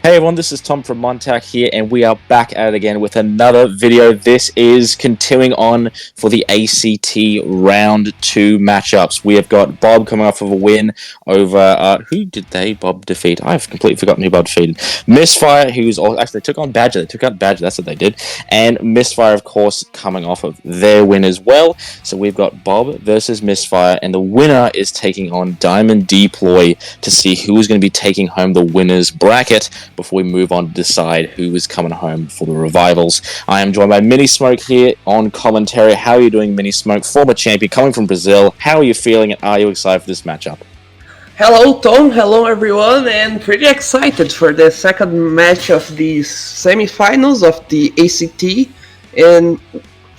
Hey everyone, this is Tom from MonTac here, and we are back at it again with another video. This is continuing on for the ACT Round 2 matchups. We have got Bob coming off of a win over, who did Bob defeat? I've completely forgotten who Bob defeated. Mystfire, who's also, actually, they took on Badger. They took out Badger, that's what they did. And Mystfire, of course, coming off of their win as well. So we've got Bob versus Mystfire, and the winner is taking on Diamond Deploy to see who is going to be taking home the winner's bracket before we move on to decide who is coming home for the revivals. I am joined by Mini Smoke here on commentary. How are you doing, Mini Smoke? Former champion coming from Brazil. How are you feeling, and are you excited for this matchup? Hello, Tom. Hello, everyone, and pretty excited for the second match of the semifinals of the ACT. And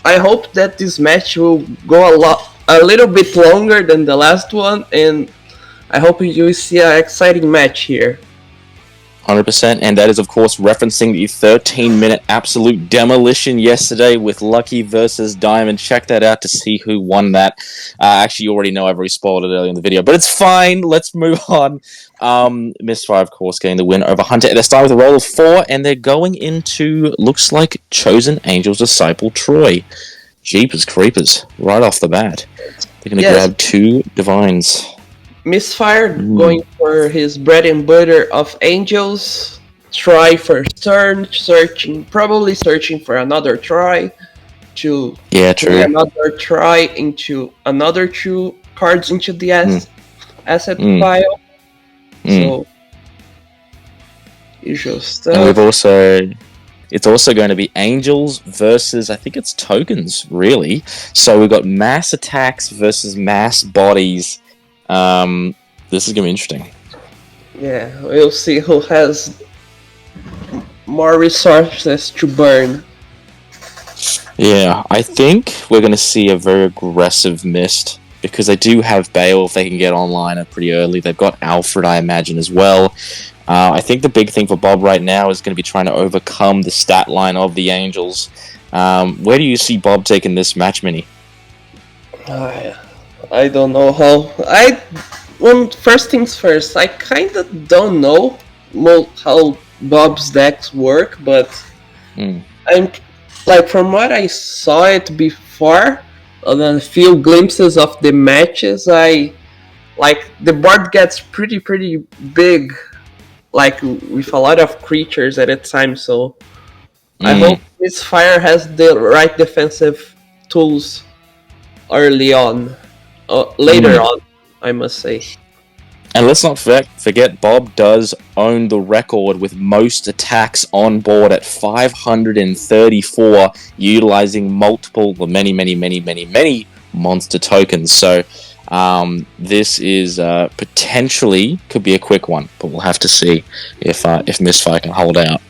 I hope that this match will go a little bit longer than the last one, and I hope you see an exciting match here. 100%, and that is, of course, referencing the 13-minute absolute demolition yesterday with Lucky versus Diamond. Check that out to see who won that. Actually, you already know, I've already spoiled it earlier in the video, but it's fine. Let's move on. Mystfire, of course, getting the win over Hunter. They're starting with a roll of 4, and they're going into, looks like, Chosen Angel's Disciple Troy. Jeepers creepers, right off the bat. They're going to grab 2 Divines. Mystfire going for his bread and butter of Angels. Try first turn, probably searching for another try to another try into another 2 cards into the asset pile. So usual stuff. And it's also going to be Angels versus, I think it's Tokens, really. So we've got mass attacks versus mass bodies. This is going to be interesting. Yeah, we'll see who has more resources to burn. Yeah, I think we're going to see a very aggressive Mist, because they do have Bale if they can get online pretty early. They've got Alfred, I imagine, as well. I think the big thing for Bob right now is going to be trying to overcome the stat line of the Angels. Where do you see Bob taking this match, Mini? I don't know how. First things first, I kind of don't know how Bob's decks work, but I'm like, from what I saw it before, on a few glimpses of the matches, the board gets pretty big, like with a lot of creatures at a time. So I hope Mystfire has the right defensive tools early on. Later on, I must say. And let's not forget, Bob does own the record with most attacks on board at 534, utilizing many monster tokens. So this is potentially could be a quick one, but we'll have to see if Mystfire can hold out.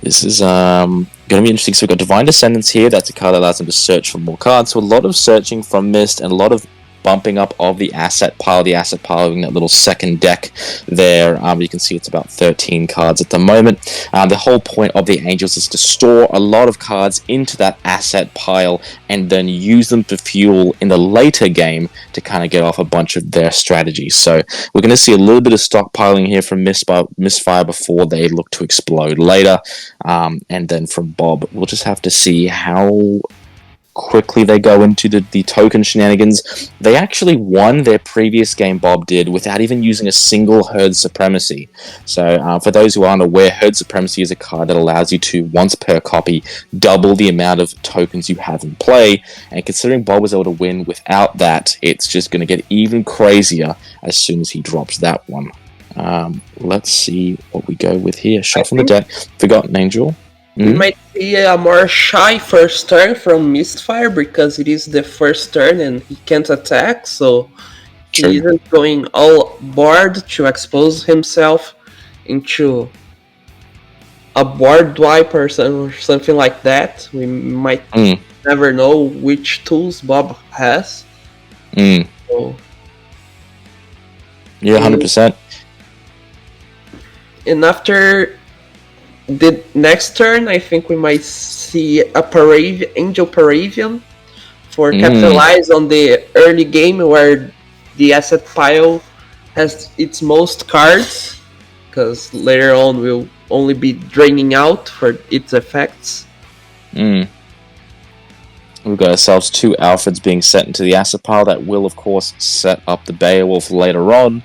This is going to be interesting. So we've got Divine Descendants here. That's a card that allows them to search for more cards. So a lot of searching from Mist and a lot of bumping up of the asset pile. The asset pile having that little second deck there. You can see it's about 13 cards at the moment. The whole point of the Angels is to store a lot of cards into that asset pile and then use them to fuel in the later game to kind of get off a bunch of their strategies. So we're going to see a little bit of stockpiling here from Mystfire before they look to explode later. And then from Bob, we'll just have to see how quickly they go into the token shenanigans. They actually won their previous game, Bob did, without even using a single Herd Supremacy. So for those who aren't aware, Herd Supremacy is a card that allows you to, once per copy, double the amount of tokens you have in play. And considering Bob was able to win without that, it's just going to get even crazier as soon as he drops that one. Let's see what we go with here. Shuffle the deck. Forgotten Angel. We might see a more shy first turn from Mystfire because it is the first turn and he can't attack, so he isn't going all board to expose himself into a board wipe or something like that. We might never know which tools Bob has. So, yeah, 100%. And after the next turn, I think we might see a Angel Paravian for capitalize on the early game where the asset pile has its most cards. because later on we'll only be draining out for its effects. We've got ourselves 2 Alfreds being set into the asset pile. That will, of course, set up the Beowulf later on.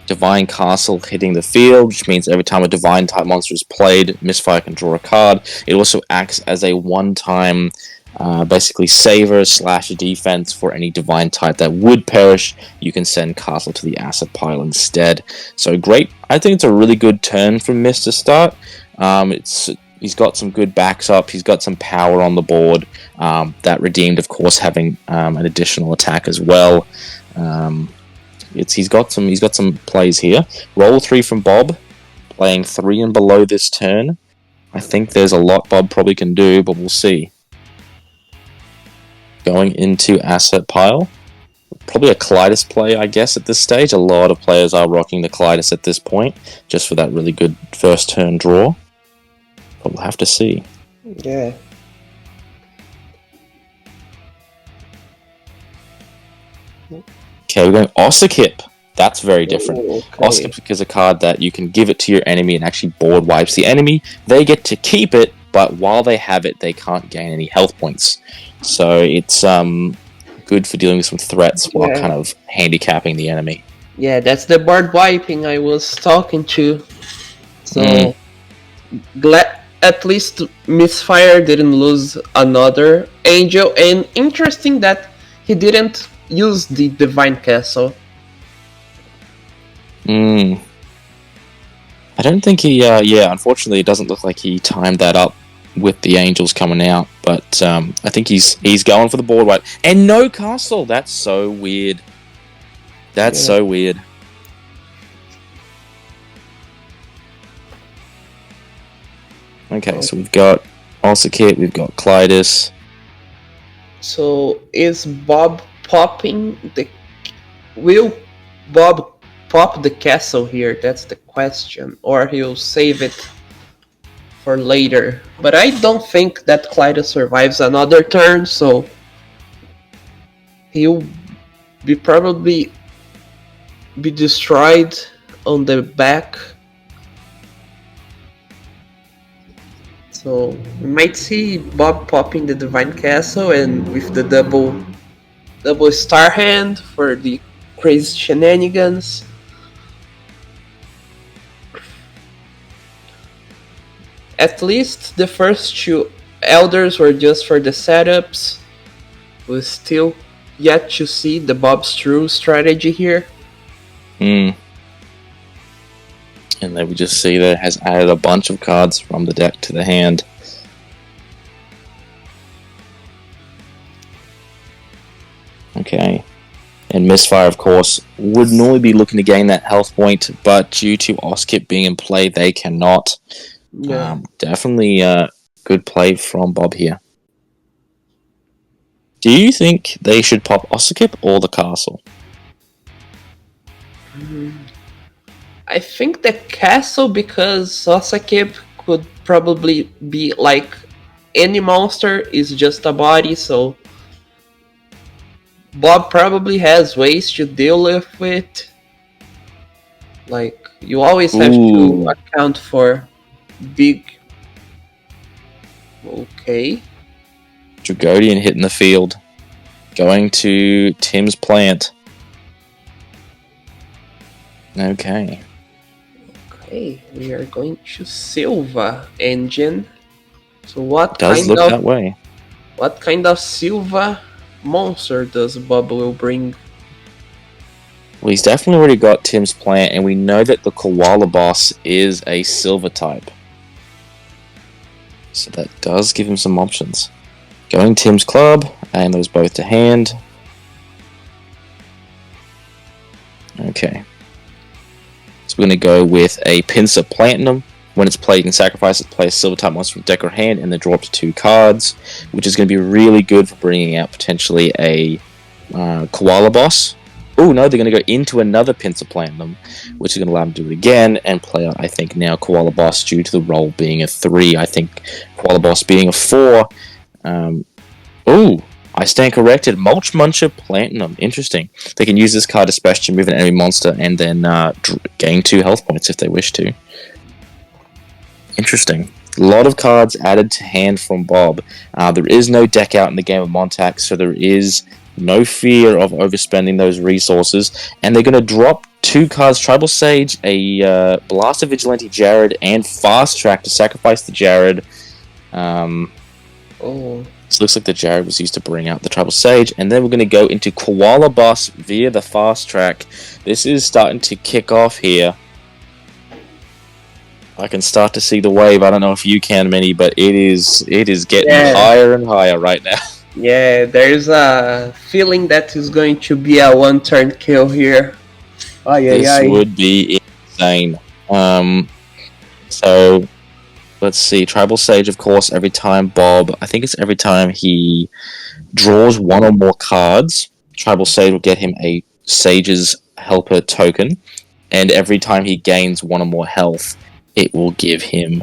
Divine Castle hitting the field, which means every time a Divine type monster is played, Mystfire can draw a card. It also acts as a one-time, basically saver / defense for any Divine type that would perish. You can send Castle to the asset pile instead. So great. I think it's a really good turn from Myst to start. He's got some good backs up. He's got some power on the board. That redeemed, of course, having an additional attack as well. He's got some plays here. Roll 3 from Bob, playing 3 and below this turn. I think there's a lot Bob probably can do, but we'll see. Going into asset pile. Probably a Kalidas play, I guess, at this stage. A lot of players are rocking the Kalidas at this point, just for that really good first turn draw. But we'll have to see. Yeah. Okay, we're going Ossakip. That's very different. Okay. Ossakip is a card that you can give it to your enemy and actually board wipes the enemy. They get to keep it, but while they have it, they can't gain any health points. So it's good for dealing with some threats while kind of handicapping the enemy. Yeah, that's the board wiping I was talking to. So glad at least Mystfire didn't lose another angel, and interesting that he didn't use the Divine Castle. I don't think he, unfortunately it doesn't look like he timed that up with the angels coming out, but I think he's going for the board wipe. And no castle! That's so weird. That's so weird. Okay, so we've got Ossakip, we've got Kalidas. So is Bob popping the... Will Bob pop the castle here? That's the question. Or he'll save it for later. But I don't think that Kalidas survives another turn, so he'll probably be destroyed on the back. So we might see Bob popping the Divine Castle and with the double star hand for the crazy shenanigans. At least the first 2 elders were just for the setups. We're still yet to see the Bob's true strategy here. And then we just see that it has added a bunch of cards from the deck to the hand. Okay. And Mystfire, of course, would normally be looking to gain that health point, but due to Ossakip being in play, they cannot. Definitely a good play from Bob here. Do you think they should pop Ossakip or the castle? I think the castle, because Ossakip could probably be like any monster is just a body, so Bob probably has ways to deal with it. Like, you always have to account for big... Okay. Dragodian hitting the field. Going to Tim's plant. Okay. Okay, we are going to Silva engine. So what that way. What kind of Silva monster does Bob will bring? Well, he's definitely already got Tim's plant, and we know that the Koala boss is a Silva type. So that does give him some options. Going Tim's club, and those both to hand. Okay. So we're going to go with a Pincer Platinum. When it's played, you can sacrifice it, play a Silver type monster from deck or hand, and then draw up to 2 cards, which is going to be really good for bringing out potentially a Koala boss. Oh no, they're going to go into another Pincer Platinum, which is going to allow them to do it again and play out, I think, now Koala boss due to the roll being a 3. I think Koala boss being a 4. I stand corrected. Mulch Muncher Platinum. Interesting. They can use this card to special to move an enemy monster and then gain 2 health points if they wish to. Interesting. A lot of cards added to hand from Bob. There is no deck out in the game of MonTac, so there is no fear of overspending those resources. And they're going to drop 2 cards, Tribal Sage, a Blaster Vigilante Jared, and Fast Track to sacrifice the Jared. This looks like the Jared was used to bring out the Tribal Sage. And then we're going to go into Koala Boss via the Fast Track. This is starting to kick off here. I can start to see the wave. I don't know if you can, Minnie, but it is getting higher and higher right now. Yeah, there's a feeling that is going to be a one-turn kill here. This would be insane. So, let's see. Tribal Sage, of course, every time Bob... I think it's every time he draws 1 or more cards, Tribal Sage will get him a Sage's Helper token. And every time he gains 1 or more health, it will give him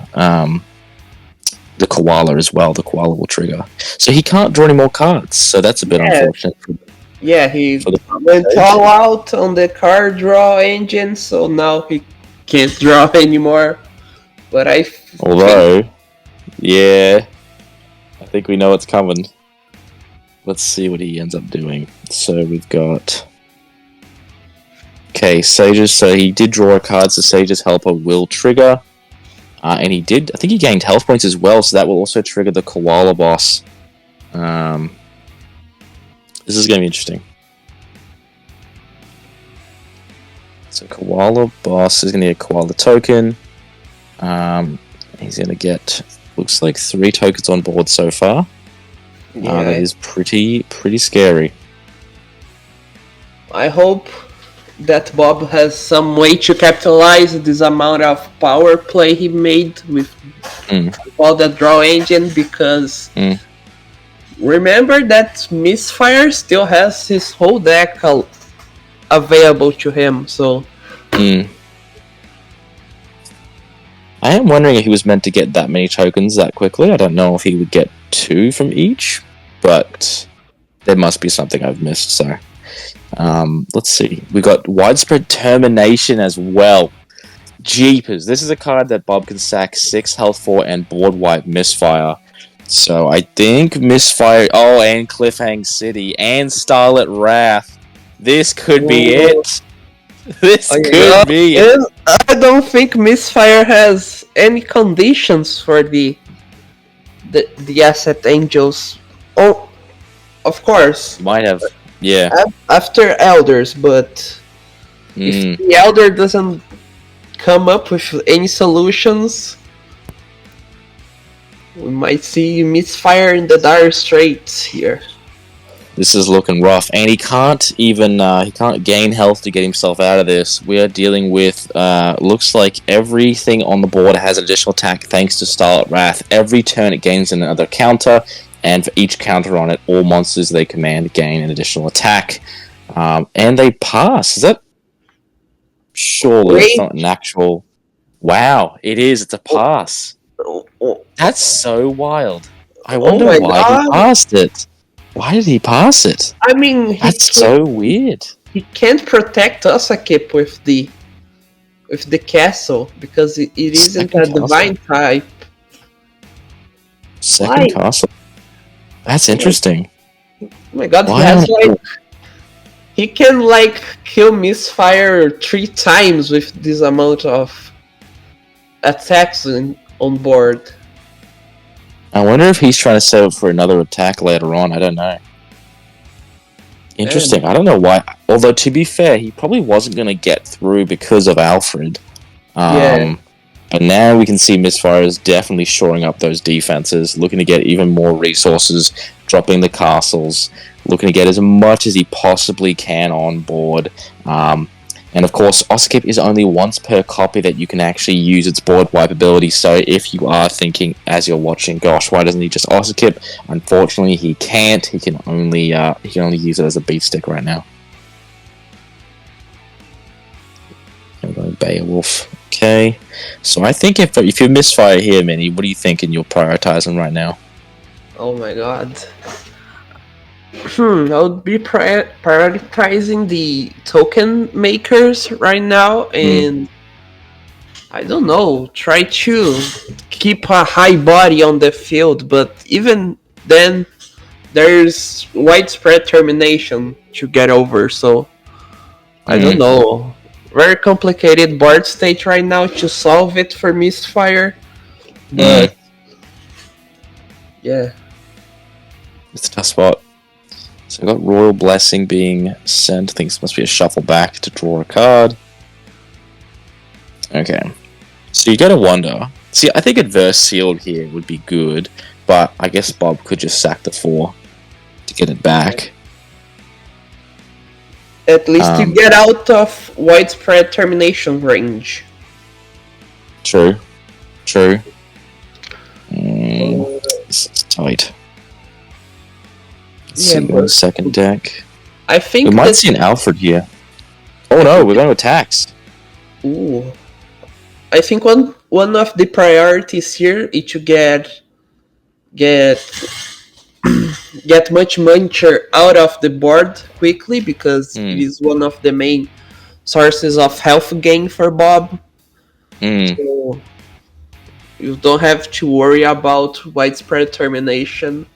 the Koala as well. The Koala will trigger. So he can't draw any more cards, so that's a bit unfortunate. He went all out on the card draw engine, so now he can't draw anymore. But I think we know what's coming. Let's see what he ends up doing. So we've got... Okay, Sages, so he did draw a card, so Sage's Helper will trigger. And he did, I think he gained health points as well, so that will also trigger the Koala Boss. This is going to be interesting. So Koala Boss is going to get a Koala token. He's going to get, looks like 3 tokens on board so far. That is pretty scary. I hope that Bob has some way to capitalize this amount of power play he made with all the draw engine, because remember that Mystfire still has his whole deck available to him, so... I am wondering if he was meant to get that many tokens that quickly. I don't know if he would get 2 from each, but there must be something I've missed, so... let's see. We got Widespread Termination as well. Jeepers. This is a card that Bob can sack 6 health for and board wipe Mystfire. So I think Mystfire... Oh, and Cliffhang City and Starlit Wrath. This could be it. This could be it. I don't think Mystfire has any conditions for the Asset Angels. Oh, of course. Might have... Yeah. After Elders, but if the Elder doesn't come up with any solutions, we might see Mystfire in the dire straits here. This is looking rough, and he can't even he can't gain health to get himself out of this. We are dealing with looks like everything on the board has an additional attack thanks to Starlit Wrath. Every turn it gains another counter. And for each counter on it, all monsters they command gain an additional attack. And they pass. Is that... Surely it's not an actual... Wow, it is. It's a pass. That's so wild. I wonder why he passed it. Why did he pass it? I mean... That's so weird. He can't protect Osakip with the castle, because it isn't a divine type. Second castle. That's interesting. Oh my god, he can kill Mystfire 3 times with this amount of attacks on board. I wonder if he's trying to set up for another attack later on. I don't know. Interesting. I don't know why. Although, to be fair, he probably wasn't going to get through because of Alfred. But now we can see Mystfire is definitely shoring up those defenses, looking to get even more resources, dropping the castles, looking to get as much as he possibly can on board. And of course, Osakip is only once per copy that you can actually use its board wipe ability, so if you are thinking as you're watching, gosh, why doesn't he just Osakip? Unfortunately, he can't. He can only use it as a beat stick right now. I'm going Beowulf. Okay, so I think if you Mystfire here, Minnie, what are you thinking you're prioritizing right now? Oh my god. I would be prioritizing the token makers right now, Mm. and I don't know, try to keep a high body on the field, but even then, there's widespread termination to get over, so I don't Mm. know. Very complicated board state right now to solve it for Mystfire, Mm. but yeah. It's a tough spot. So I've got Royal Blessing being sent. I think this must be a shuffle back to draw a card. Okay. So you gotta wonder. See, I think Adverse Sealed here would be good, but I guess Bob could just sack the 4 to get it back. At least you get out of widespread termination range. True. True. This is tight. Let's see on the second deck. I think we might see an Alfred here. Oh no, we're going to attacks. Ooh. I think one of the priorities here is to get much muncher out of the board quickly, because it is one of the main sources of health gain for Bob. So you don't have to worry about widespread termination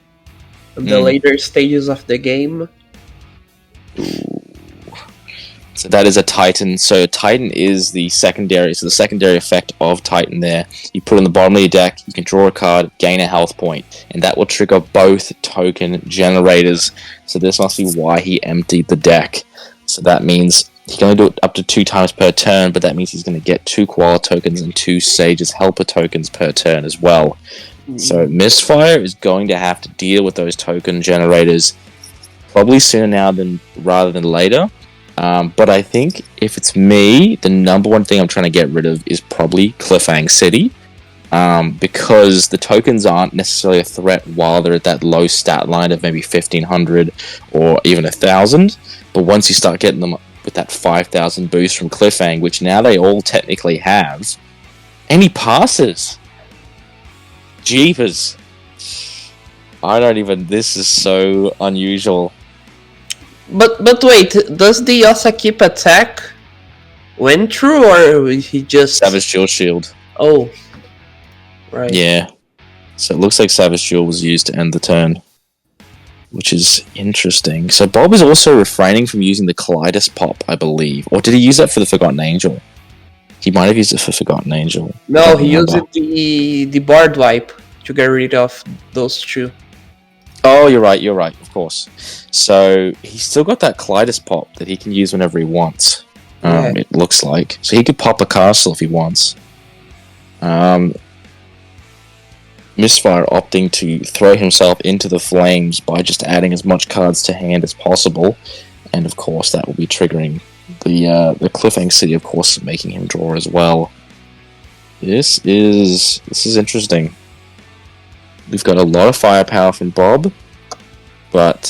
in the later stages of the game. So that is a Titan. So Titan is the secondary. So the secondary effect of Titan there. You put it on the bottom of your deck, you can draw a card, gain a health point, and that will trigger both token generators. So this must be why he emptied the deck. So that means he can only do it up to 2 times per turn, but that means he's going to get 2 Koala tokens and 2 Sage's Helper tokens per turn as well. So Mystfire is going to have to deal with those token generators probably sooner now rather than later. But I think if it's me, the number one thing I'm trying to get rid of is probably Cliffhang City. Because the tokens aren't necessarily a threat while they're at that low stat line of maybe 1,500 or even 1,000. But once you start getting them with that 5,000 boost from Cliffhang, which now they all technically have, and he passes. Jeepers. This is so unusual. But wait, does the Yosakip attack went through, or he just... Savage Duel Shield. Oh. Right. Yeah. So it looks like Savage Duel was used to end the turn, which is interesting. So Bob is also refraining from using the Kaleidus Pop, I believe. Or did he use that for the Forgotten Angel? He might have used it for Forgotten Angel. No, he used the board wipe to get rid of those 2. Oh, you're right, of course. So he's still got that Kaleidus Pop that he can use whenever he wants. It looks like. So he could pop a castle if he wants. Mystfire opting to throw himself into the flames by just adding as much cards to hand as possible. And of course that will be triggering the Cliffhang City, of course, making him draw as well. This is interesting. We've got a lot of firepower from Bob, but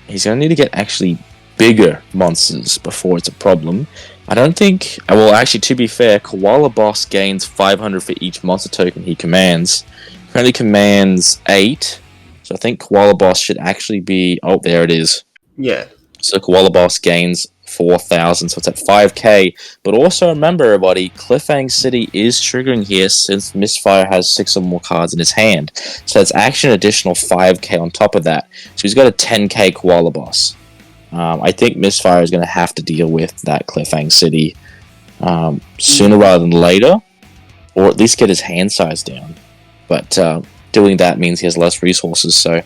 he's going to need to get actually bigger monsters before it's a problem. I don't think... Well, actually, to be fair, Koala Boss gains 500 for each monster token he commands. Currently commands 8, so I think Koala Boss should actually be... Oh, there it is. Yeah. So Koala Boss gains 4,000, so it's at 5k. But also remember, everybody, Cliffhang City is triggering here since Mystfire has 6 or more cards in his hand. So it's actually an additional 5k on top of that. So he's got a 10k Koala Boss. I think Mystfire is going to have to deal with that Cliffhang City sooner rather than later, or at least get his hand size down. But doing that means he has less resources, so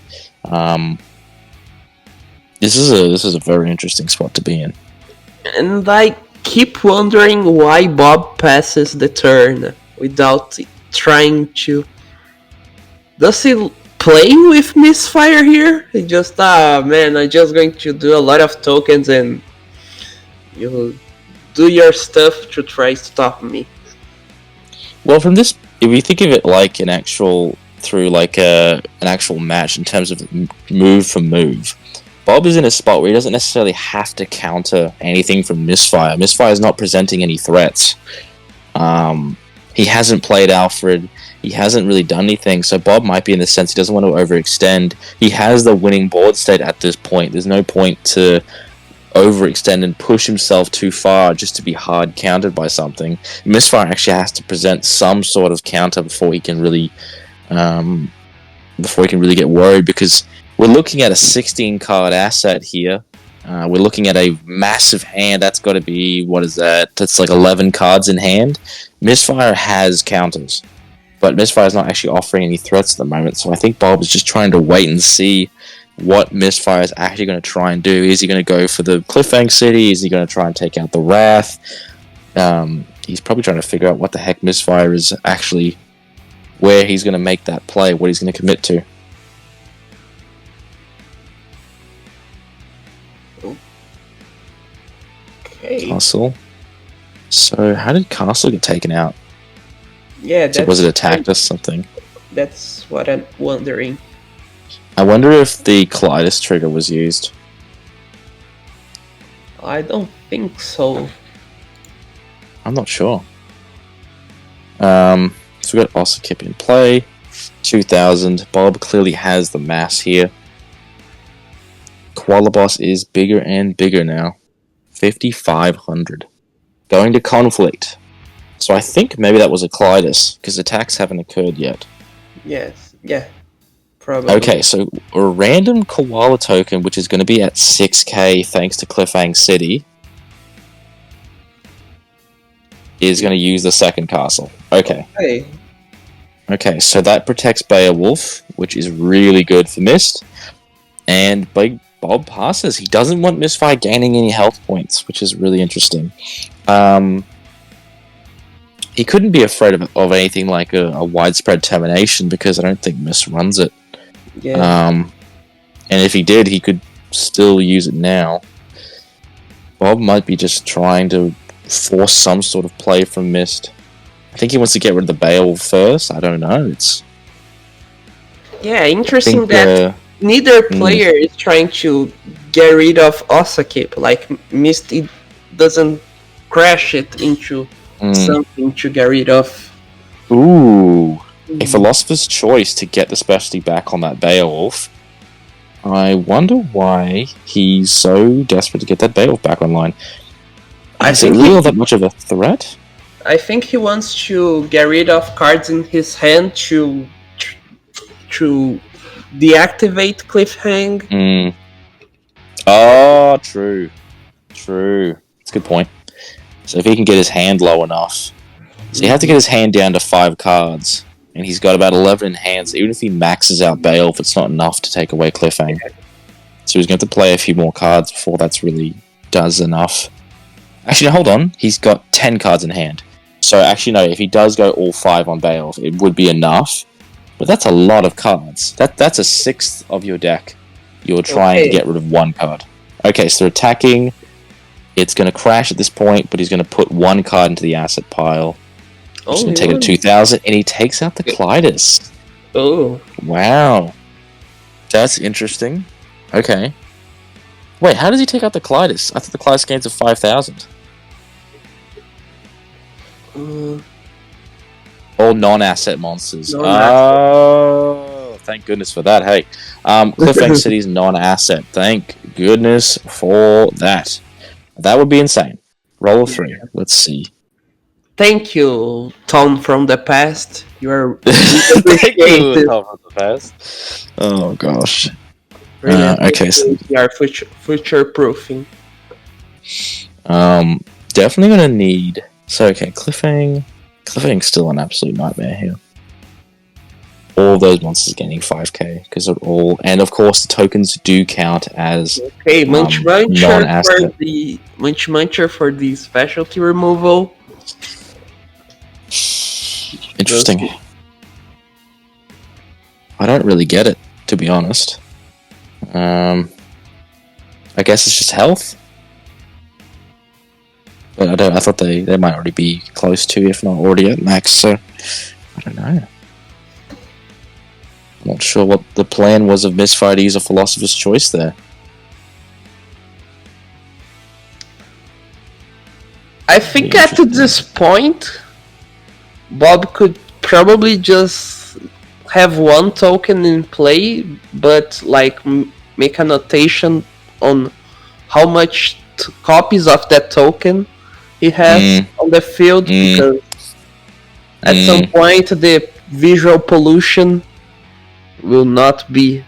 this is a very interesting spot to be in. And I keep wondering why Bob passes the turn without trying to... Does he play with Mystfire here? He just, man, I'm just going to do a lot of tokens and you do your stuff to try to stop me. Well, from this, if you think of it like an actual match in terms of move for move, Bob is in a spot where he doesn't necessarily have to counter anything from Mystfire. Mystfire is not presenting any threats. He hasn't played Alfred. he hasn't really done anything. So Bob might be in the sense he doesn't want to overextend. He has the winning board state at this point. There's no point to overextend and push himself too far just to be hard countered by something. Mystfire actually has to present some sort of counter before he can really get worried, because we're looking at a 16 card asset here. We're looking at a massive hand. That's got to be, what is that? That's like 11 cards in hand. Mystfire has counters, but Mystfire is not actually offering any threats at the moment. So I think Bob is just trying to wait and see what Mystfire is actually going to try and do. Is he going to go for the Cliffhang City? Is he going to try and take out the Wrath? He's probably trying to figure out what the heck Mystfire is actually, where he's going to make that play, what he's going to commit to. Okay. Castle. So how did Castle get taken out? Yeah, So was it attacked or something? That's what I'm wondering. I wonder if the Kalidas trigger was used. I don't think so. I'm not sure. So we got Osakip in play. 2,000. Bob clearly has the mass here. Koala Boss is bigger and bigger now. 5,500. Going to Conflict. So I think maybe that was a Kalidas, because attacks haven't occurred yet. Yes, yeah. Probably. Okay, so a random Koala token, which is going to be at 6k thanks to Cliffhang City, is going to use the second castle. Okay. Okay, so that protects Beowulf, which is really good for Mist. And Big Bob passes. He doesn't want Mystfire gaining any health points, which is really interesting. He couldn't be afraid of anything like a widespread termination, because I don't think Mist runs it. Yeah. And if he did, he could still use it now. Bob might be just trying to force some sort of play from Mist. I think he wants to get rid of the Beowulf first. I don't know. Yeah, interesting that neither player is trying to get rid of Osakip. Like, Mist doesn't crash it into something to get rid of. Ooh. A Philosopher's Choice to get the specialty back on that Beowulf. I wonder why he's so desperate to get that Beowulf back online. Is it really that much of a threat? I think he wants to get rid of cards in his hand to deactivate Cliffhang. Oh, true. That's a good point. So if he can get his hand low enough. So you have to get his hand down to 5 cards. And he's got about 11 in hand. So even if he maxes out Beowulf, it's not enough to take away Cliffhang. So he's going to have to play a few more cards before that's really does enough. Actually, no, hold on. He's got 10 cards in hand. So actually, no, if he does go all 5 on Beowulf, it would be enough. But that's a lot of cards. That's a sixth of your deck. You're trying to get rid of 1 card. Okay, so they're attacking. It's going to crash at this point, but he's going to put 1 card into the asset pile. He's going to take it to 2,000, and he takes out the Kalidas. Oh. Wow. That's interesting. Okay. Wait, how does he take out the Kalidas? I thought the Kalidas gains of 5,000. All non-asset monsters. Oh, thank goodness for that. Hey, Cliffhang City's non-asset. Thank goodness for that. That would be insane. Roll of 3. Let's see. Thank you, Tom from the past. You're Thank you, Tom from the past. Oh gosh. Okay, so we are future proofing. Definitely gonna need. So okay, Cliffhang's still an absolute nightmare here. All those monsters getting 5k because they're all, and of course the tokens do count as Munch Muncher for the specialty removal. Interesting. I don't really get it, to be honest. I guess it's just health. But I thought they might already be close to, if not already at max, so I don't know. I'm not sure what the plan was of Mystfire to use a Philosopher's Choice there. I think at this point, Bob could probably just have one token in play, but like make a notation on how much copies of that token he has on the field, because at some point the visual pollution will not be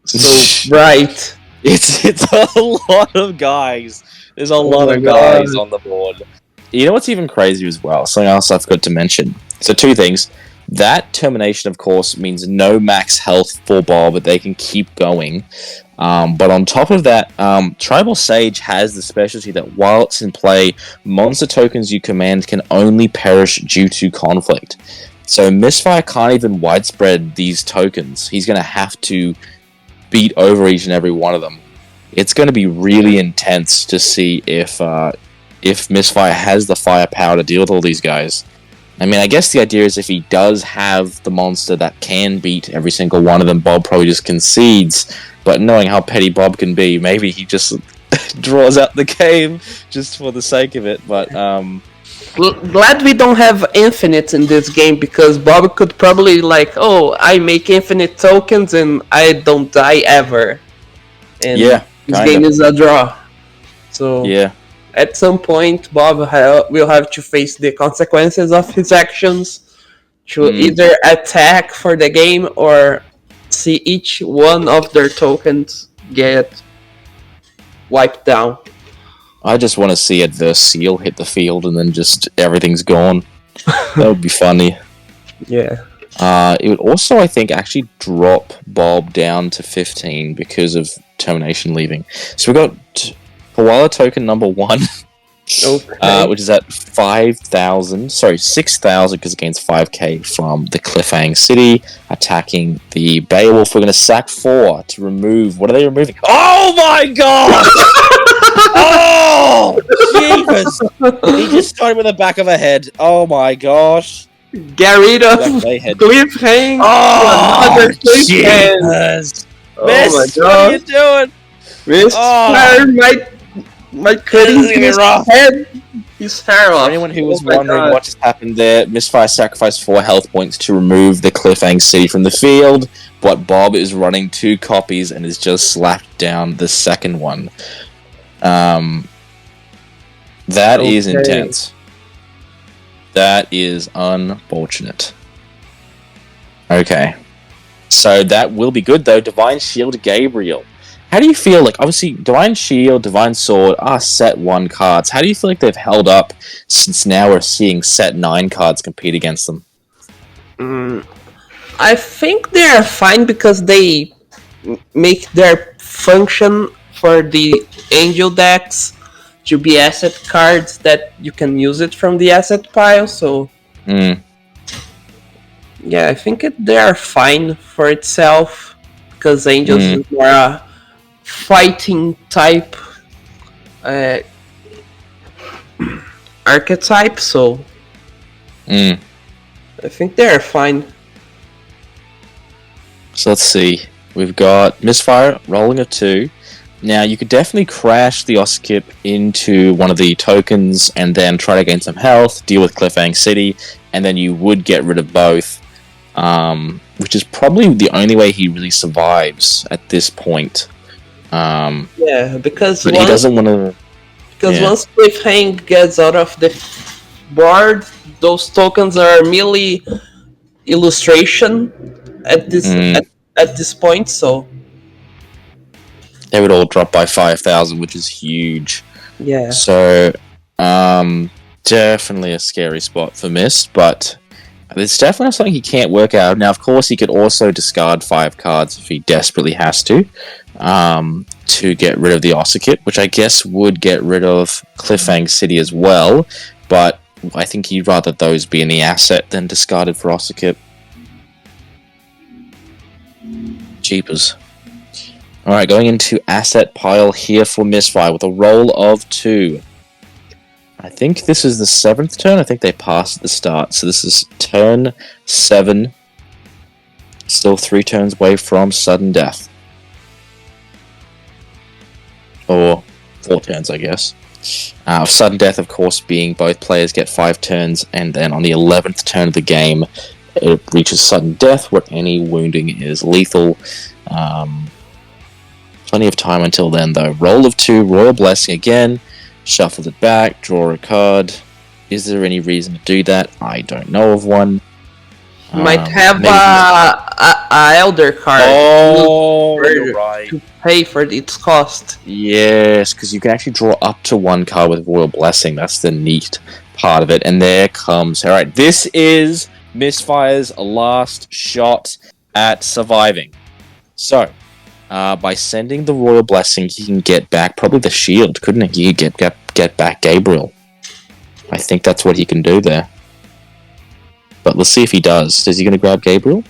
so bright. It's a lot of guys. There's a lot of guys on the board. You know what's even crazier as well? Something else I forgot to mention. So two things. That termination, of course, means no max health for Bob, but they can keep going. But on top of that, Tribal Sage has the specialty that while it's in play, monster tokens you command can only perish due to conflict. So Mystfire can't even widespread these tokens. He's going to have to beat over each and every one of them. It's going to be really intense to see if Mystfire has the firepower to deal with all these guys. I mean, I guess the idea is if he does have the monster that can beat every single one of them, Bob probably just concedes. But knowing how petty Bob can be, maybe he just draws out the game just for the sake of it. But glad we don't have infinite in this game, because Bob could probably I make infinite tokens and I don't die ever. And this game is a draw. So at some point, Bob will have to face the consequences of his actions to either attack for the game or see each one of their tokens get wiped down. I just want to see Adverse Seal hit the field and then just everything's gone. That would be funny. Yeah. It would also, I think, actually drop Bob down to 15 because of Termination leaving. So we got Koala token number 1, which is at 5,000. Sorry, 6,000 because it gains 5k from the Cliffhang City, attacking the Beowulf. We're going to sack 4 to remove. What are they removing? Oh my god! Oh! Jeepers! He just started with the back of a head. Oh my gosh. Get rid of Cliffhang. Oh, Jesus. Oh Miss, my god. what are you doing? Mystfire might cutting his head. His hair off. For anyone who was wondering what just happened there, Mystfire sacrificed 4 health points to remove the Cliffhang City from the field, but Bob is running 2 copies and has just slapped down the second one. That is intense. That is unfortunate. Okay. So that will be good, though. Divine Shield Gabriel. How do you feel like, obviously, Divine Shield, Divine Sword are set 1 cards. How do you feel like they've held up since now we're seeing set 9 cards compete against them? I think they're fine because they make their function for the Angel decks to be asset cards that you can use it from the asset pile, so... Yeah, I think they are fine for itself, because Angels is more a fighting type archetype, so... I think they are fine. So let's see. We've got Mystfire rolling a 2. Now, you could definitely crash the Oskip into one of the tokens and then try to gain some health, deal with Cliffhang City, and then you would get rid of both, which is probably the only way he really survives at this point. Yeah, because but he doesn't want to... Because once Cliffhang gets out of the board, those tokens are merely illustration at this point, so... They would all drop by 5,000, which is huge. Yeah. So, definitely a scary spot for Mist, but it's definitely something he can't work out. Now, of course, he could also discard 5 cards if he desperately has to get rid of the Ossakit, which I guess would get rid of Cliffhang City as well, but I think he'd rather those be in the asset than discarded for Ossakit. Jeepers. Alright, going into asset pile here for Mystfire with a roll of 2. I think this is the 7th turn. I think they passed at the start. So this is turn 7. Still 3 turns away from sudden death. Or 4 turns, I guess. Sudden death, of course, being both players get 5 turns, and then on the 11th turn of the game, it reaches sudden death, where any wounding is lethal. Plenty of time until then, though. Roll of 2, Royal Blessing again, shuffle it back, draw a card. Is there any reason to do that? I don't know of one. Might have a Elder card. Oh, you're right. To pay for its cost. Yes, because you can actually draw up to 1 card with Royal Blessing. That's the neat part of it. And there comes... Alright, this is Mystfire's last shot at surviving. So, by sending the Royal Blessing, he can get back probably the shield, couldn't he? He could get back Gabriel. I think that's what he can do there. But let's see if he does. Is he going to grab Gabriel?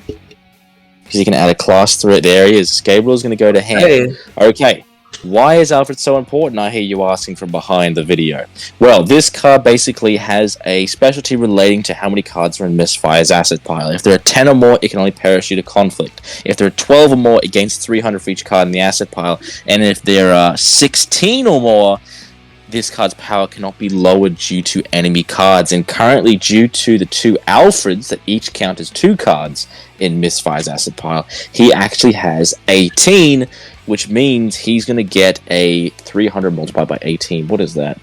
Because he can add a class through it. There he is. Gabriel's going to go to hand. Hey. Okay. Why is Alfred so important? I hear you asking from behind the video. Well, this card basically has a specialty relating to how many cards are in Mystfire's asset pile. If there are 10 or more, it can only perish due to conflict. If there are 12 or more, it gains 300 for each card in the asset pile. And if there are 16 or more, this card's power cannot be lowered due to enemy cards, and currently due to the 2 Alfreds that each count as 2 cards in Mystfire's asset pile, he actually has 18, which means he's going to get a 300 multiplied by 18. What is that?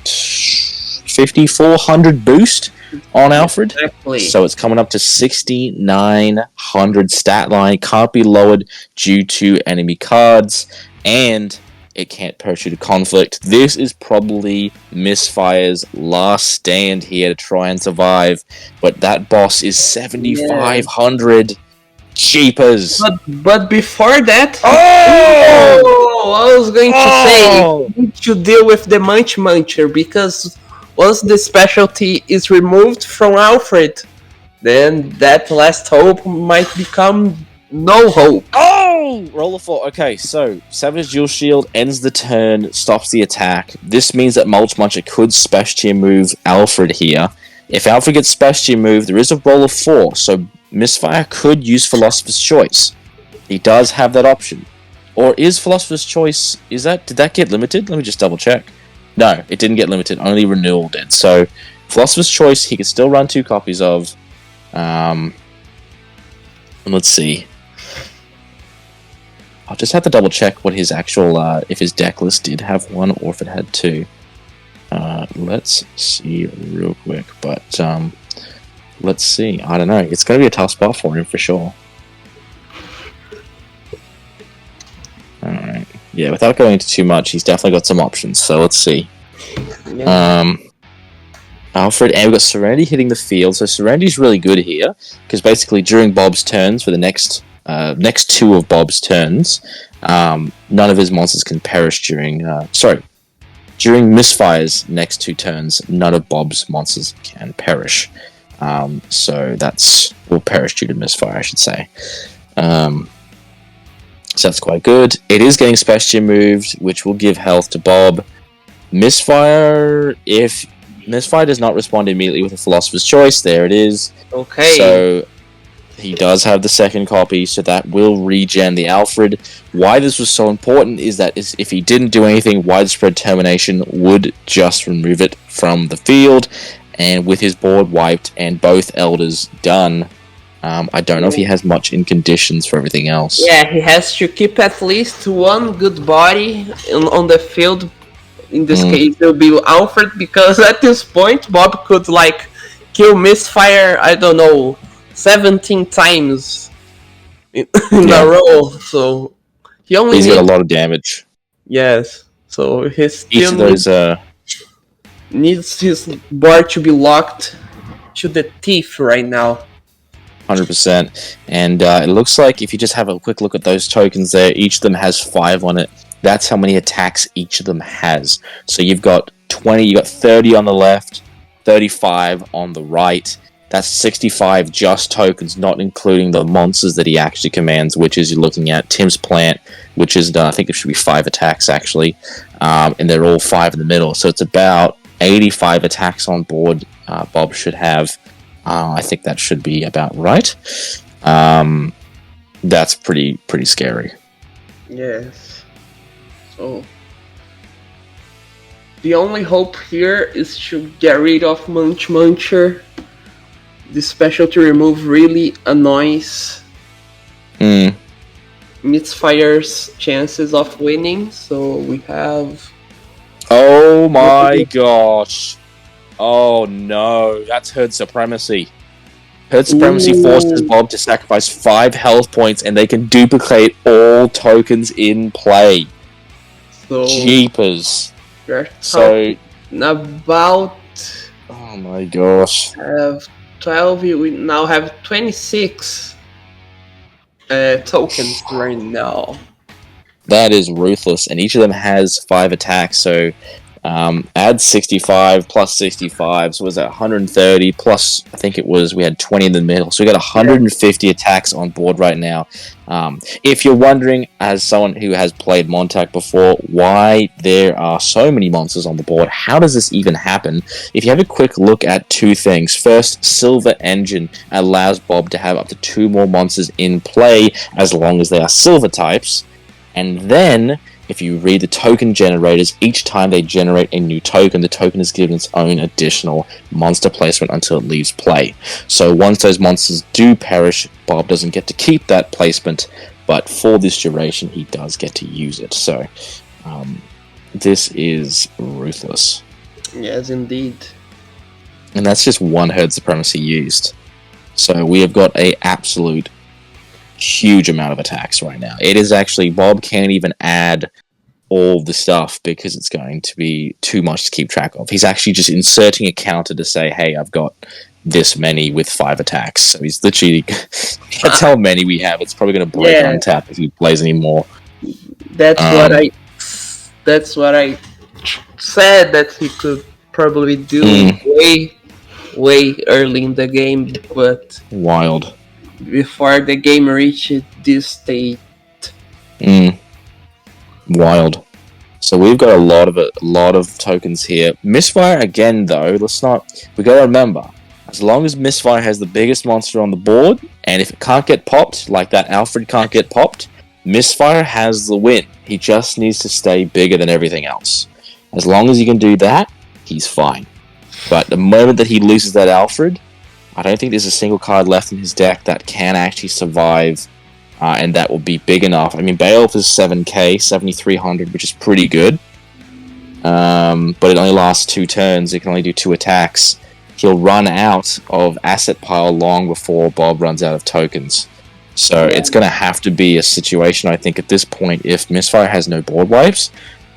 5,400 boost on Alfred? Exactly. So it's coming up to 6,900 stat line. Can't be lowered due to enemy cards, and it can't perish due to conflict. This is probably Mystfire's last stand here to try and survive, but that boss is 7,500. Cheapers. But before that, I was going to say, you need to deal with the Muncher, because once the specialty is removed from Alfred, then that last hope might become no hope. Roll a 4. Okay, so Savage Dual Shield ends the turn, stops the attack. This means that Mulch Muncher could specialty move Alfred here. If Alfred gets specialty moved, there is a roll of 4, so Mystfire could use Philosopher's Choice. He does have that option. Or is Philosopher's Choice... did that get limited? Let me just double check. No, it didn't get limited. Only Renewal did. So, Philosopher's Choice, he could still run 2 copies of. And let's see. I'll just have to double check what his actual... if his deck list did have 1 or if it had 2. Let's see real quick. But, let's see. I don't know. It's going to be a tough spot for him for sure. Alright. Yeah, without going into too much, he's definitely got some options. So let's see. Yeah. Alfred, and we've got Serenity hitting the field. So Serenity's really good here, because basically during Bob's turns, for the next 2 of Bob's turns, none of his monsters can perish during... during Mystfire's next 2 turns, none of Bob's monsters can perish. So will perish due to Mystfire, I should say. So that's quite good. It is getting specialty moved, which will give health to Bob. Mystfire, if Mystfire does not respond immediately with a Philosopher's Choice, there it is. Okay. So he does have the second copy, so that will regen the Alfred. Why this was so important is that if he didn't do anything, Widespread Termination would just remove it from the field. And with his board wiped and both Elders done, I don't know if he has much in conditions for everything else. Yeah, he has to keep at least 1 good body on the field. In this case, it will be Alfred, because at this point, Bob could, kill Mystfire, I don't know, 17 times in a row. So he's got a lot of damage. Yes. So he still needs his board to be locked to the teeth right now. 100%. And it looks like if you just have a quick look at those tokens there, each of them has 5 on it. That's how many attacks each of them has. So you've got 20, you've got 30 on the left, 35 on the right. That's 65 just tokens, not including the monsters that he actually commands, which is you're looking at Tim's Plant, which is, I think it should be 5 attacks actually, and they're all 5 in the middle. So it's about 85 attacks on board Bob should have. I think that should be about right. That's pretty scary. Yes. So The only hope here is to get rid of Muncher. The special to remove really annoys Mystfire's chances of winning, so we have... Oh my gosh. Oh no, that's Herd Supremacy. Herd Supremacy forces Bob to sacrifice 5 health points and they can duplicate all tokens in play. So Jeepers. So about... Oh my gosh. Have 12, we now have 26 tokens right now. That is ruthless, and each of them has 5 attacks, so add 65 plus 65, so was that 130 plus, I think it was, we had 20 in the middle, so we got 150 attacks on board right now. If you're wondering, as someone who has played MonTac before, why there are so many monsters on the board, how does this even happen? If you have a quick look at 2 things. First, Silva Engine allows Bob to have up to 2 more monsters in play as long as they are Silva types. And then, if you read the token generators, each time they generate a new token, the token is given its own additional monster placement until it leaves play. So once those monsters do perish, Bob doesn't get to keep that placement, but for this duration, he does get to use it. So this is ruthless. Yes, indeed. And that's just one Herd Supremacy used. So we have got a absolute huge amount of attacks right now. It is actually, Bob can't even add all the stuff because it's going to be too much to keep track of. He's actually just inserting a counter to say, hey, I've got this many with 5 attacks. So he's literally, that's how many we have. It's probably going to break on tap if he plays any more. That's what I said that he could probably do way early in the game, but wild. Before the game reached this state. Wild. So we've got a lot of tokens here. Mystfire again, though. We gotta remember, as long as Mystfire has the biggest monster on the board, and if it can't get popped, like that Alfred can't get popped, Mystfire has the win. He just needs to stay bigger than everything else. As long as he can do that, he's fine. But the moment that he loses that Alfred, I don't think there's a single card left in his deck that can actually survive, and that will be big enough. I mean, Beowulf is 7k, 7,300, which is pretty good. But it only lasts 2 turns. It can only do 2 attacks. He'll run out of asset pile long before Bob runs out of tokens. So it's going to have to be a situation, I think, at this point, if Mystfire has no board wipes,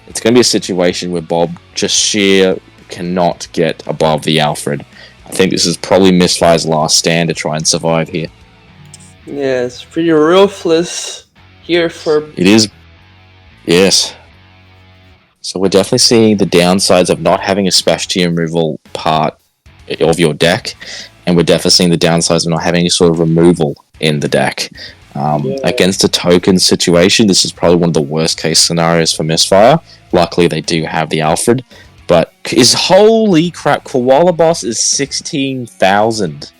it's going to be a situation where Bob just sheer cannot get above the Alfred. I think this is probably Mystfire's last stand to try and survive here. Yeah, it's pretty ruthless here for... It is. Yes. So we're definitely seeing the downsides of not having a specialty removal part of your deck, and we're definitely seeing the downsides of not having any sort of removal in the deck. Against a token situation, this is probably one of the worst case scenarios for Mystfire. Luckily, they do have the Alfred. But holy crap, Koala Boss is 16,000.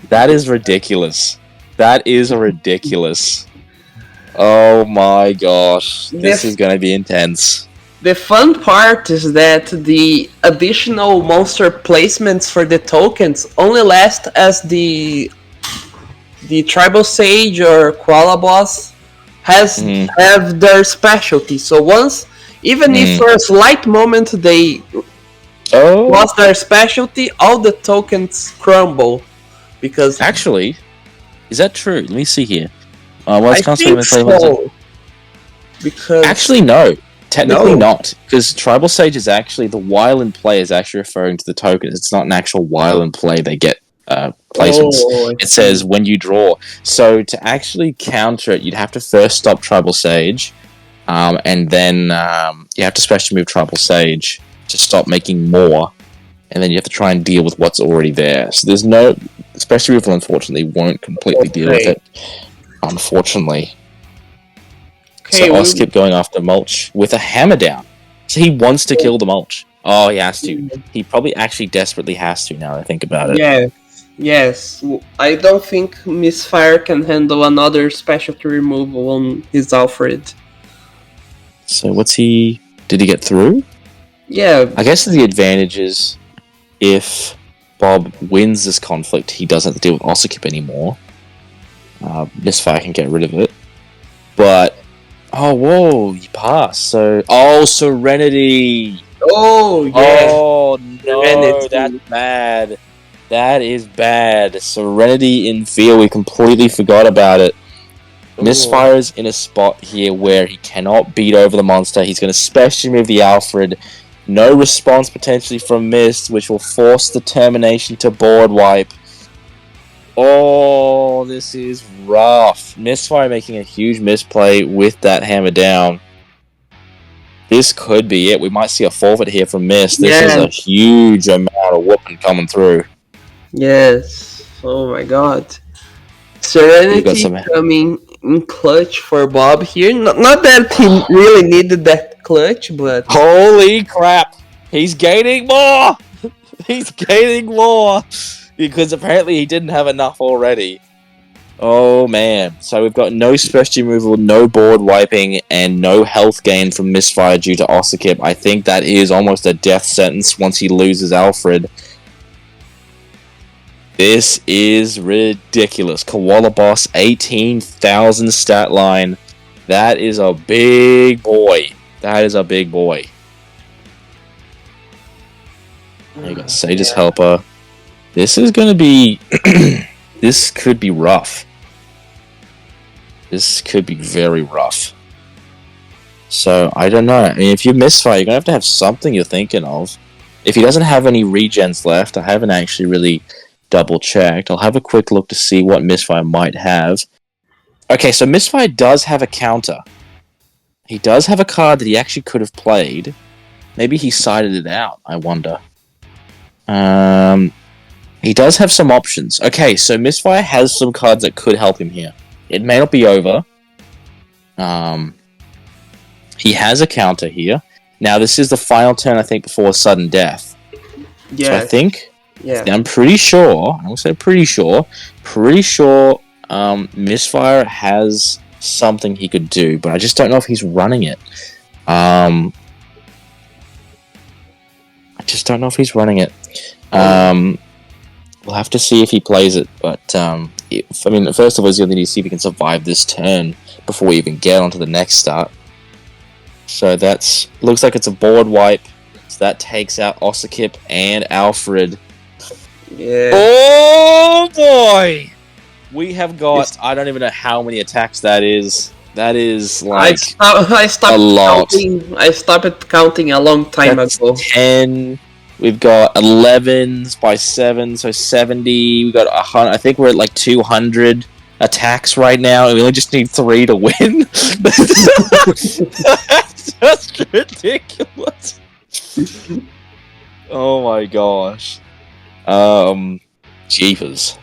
That is ridiculous. That is ridiculous. Oh my gosh. This is going to be intense. The fun part is that the additional monster placements for the tokens only last as the Tribal Sage or Koala Boss have their specialty. So once... Even if for a slight moment they lost their specialty, all the tokens crumble. Because actually, is that true? Let me see here. I think so. Because actually, no. Technically not. Because Tribal Sage is actually, the while in play is actually referring to the tokens. It's not an actual while in play they get placements. It says when you draw. So to actually counter it, you'd have to first stop Tribal Sage. And then you have to special move Tribal Sage to stop making more, and then you have to try and deal with what's already there. So there's no... Special move, unfortunately, won't completely deal with it. Unfortunately. So I'll skip going after Mulch with a hammer down. So he wants to kill the Mulch. Oh, he has to. He probably actually desperately has to, now that I think about it. Yes. I don't think Mystfire can handle another specialty removal on his Alfred. So what's he... Did he get through? Yeah. I guess the advantage is if Bob wins this conflict, he doesn't have to deal with Ossakip anymore. Mystfire can get rid of it. But, oh, whoa, you passed. So, oh, Serenity! Oh, yeah. Oh, no, Serenity. that's bad. That is bad. Serenity in field, we completely forgot about it. Mystfire's in a spot here where he cannot beat over the monster. He's going to special move the Alfred. No response potentially from Mist, which will force the termination to board wipe. Oh, this is rough. Mystfire making a huge misplay with that hammer down. This could be it. We might see a forfeit here from Mist. This is a huge amount of whooping coming through. Yes. Oh my god. Serenity coming in clutch for Bob here. Not that he really needed that clutch, but... Holy crap! He's gaining more! He's gaining more! Because apparently he didn't have enough already. Oh man. So we've got no special removal, no board wiping, and no health gain from Mystfire due to Ossakip. I think that is almost a death sentence once he loses Alfred. This is ridiculous. Koala Boss, 18,000 stat line. That is a big boy. That is a big boy. There you go, Sage's Helper. This is going to be... this could be rough. This could be very rough. So, I don't know. I mean, if you Mystfire, you're going to have something you're thinking of. If he doesn't have any regens left, I haven't actually really double-checked. I'll have a quick look to see what Mystfire might have. Okay, so Mystfire does have a counter. He does have a card that he actually could have played. Maybe he sided it out, I wonder. He does have some options. Okay, so Mystfire has some cards that could help him here. It may not be over. He has a counter here. Now, this is the final turn, I think, before sudden death. Yeah. So I think... Yeah. I'm pretty sure... I'm going to say pretty sure Mystfire has something he could do, but I just don't know if he's running it. I just don't know if he's running it. We'll have to see if he plays it, but first of all, he's going to need to see if he can survive this turn before we even get onto the next start. So that's looks like it's a board wipe. So that takes out Ossakip and Alfred. Yeah. Oh boy! We have got, I don't even know how many attacks that is. That is like I stopped a lot. I stopped counting a long time ago. 10. We've got 11s by 7, so 70. We got 100. I think we're at like 200 attacks right now, and we only just need 3 to win. That's just ridiculous. Oh my gosh. Jeepers.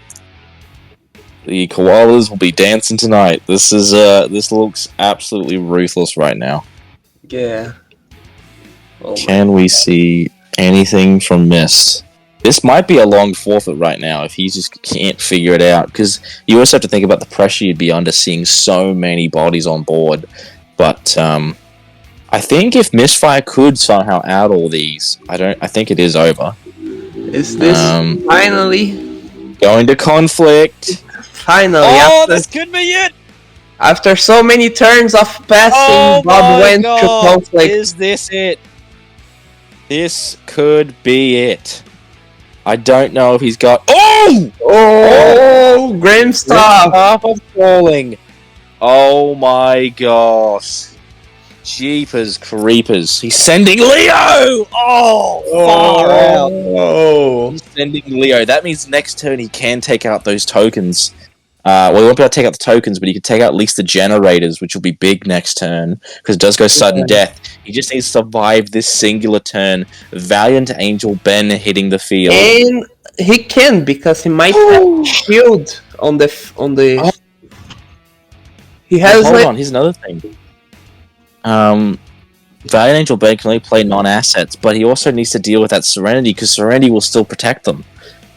The koalas will be dancing tonight. This is this looks absolutely ruthless right now. Yeah. Oh Can we see anything from Mist? This might be a long forfeit right now if he just can't figure it out, because you also have to think about the pressure you'd be under seeing so many bodies on board. But I think if Mystfire could somehow out all these, I think it is over. Is this finally going to conflict? Finally, oh, this could be it! After so many turns of passing, Bob went to conflict. Is this it? This could be it. I don't know if he's got... Oh! Grimstaff of falling. Oh my gosh. Jeepers creepers. He's sending Leo! Far out. He's sending Leo. That means next turn he can take out those tokens. Well, he won't be able to take out the tokens, but he can take out at least the generators, which will be big next turn, because it does go sudden death. He just needs to survive this singular turn. Valiant Angel Ben hitting the field. And he can, because he might have shield on the... He has... Hold on, here's another thing. Valiant Angel Ben can only play non-assets, but he also needs to deal with that Serenity, because Serenity will still protect them.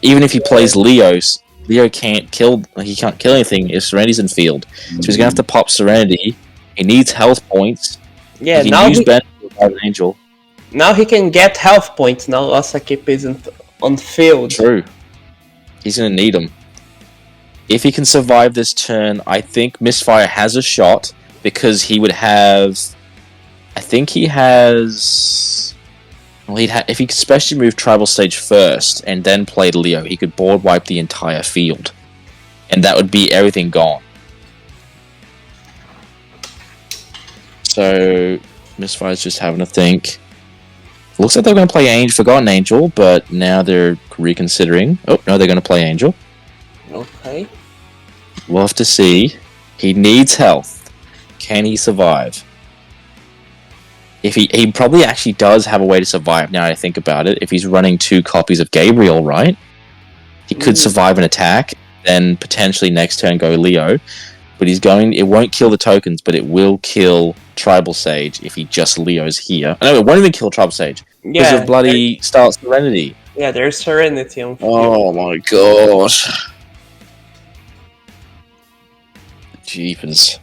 Even if he plays Leos, Leo can't kill anything if Serenity's in field. So he's gonna have to pop Serenity. He needs health points. Yeah, he can use Ben with Valiant Angel. Now he can get health points. Now Osakip isn't on field. True. He's going to need them. If he can survive this turn, I think Mystfire has a shot because he would have. I think he has. Well, if he could especially move Tribal Stage first and then played Leo, he could board wipe the entire field, and that would be everything gone. So Mystfire's just having a think. Looks like they're going to play Forgotten Angel, but now they're reconsidering. Oh no, they're going to play Angel. Okay. We'll have to see. He needs health. Can he survive? If he probably actually does have a way to survive now I think about it. If he's running 2 copies of Gabriel, right? He could survive an attack, then potentially next turn go Leo. But it won't kill the tokens, but it will kill Tribal Sage if he just Leo's here. No, it won't even kill Tribal Sage. Because of bloody Start Serenity. Yeah, there's Serenity on field. Oh my gosh. Jeepers.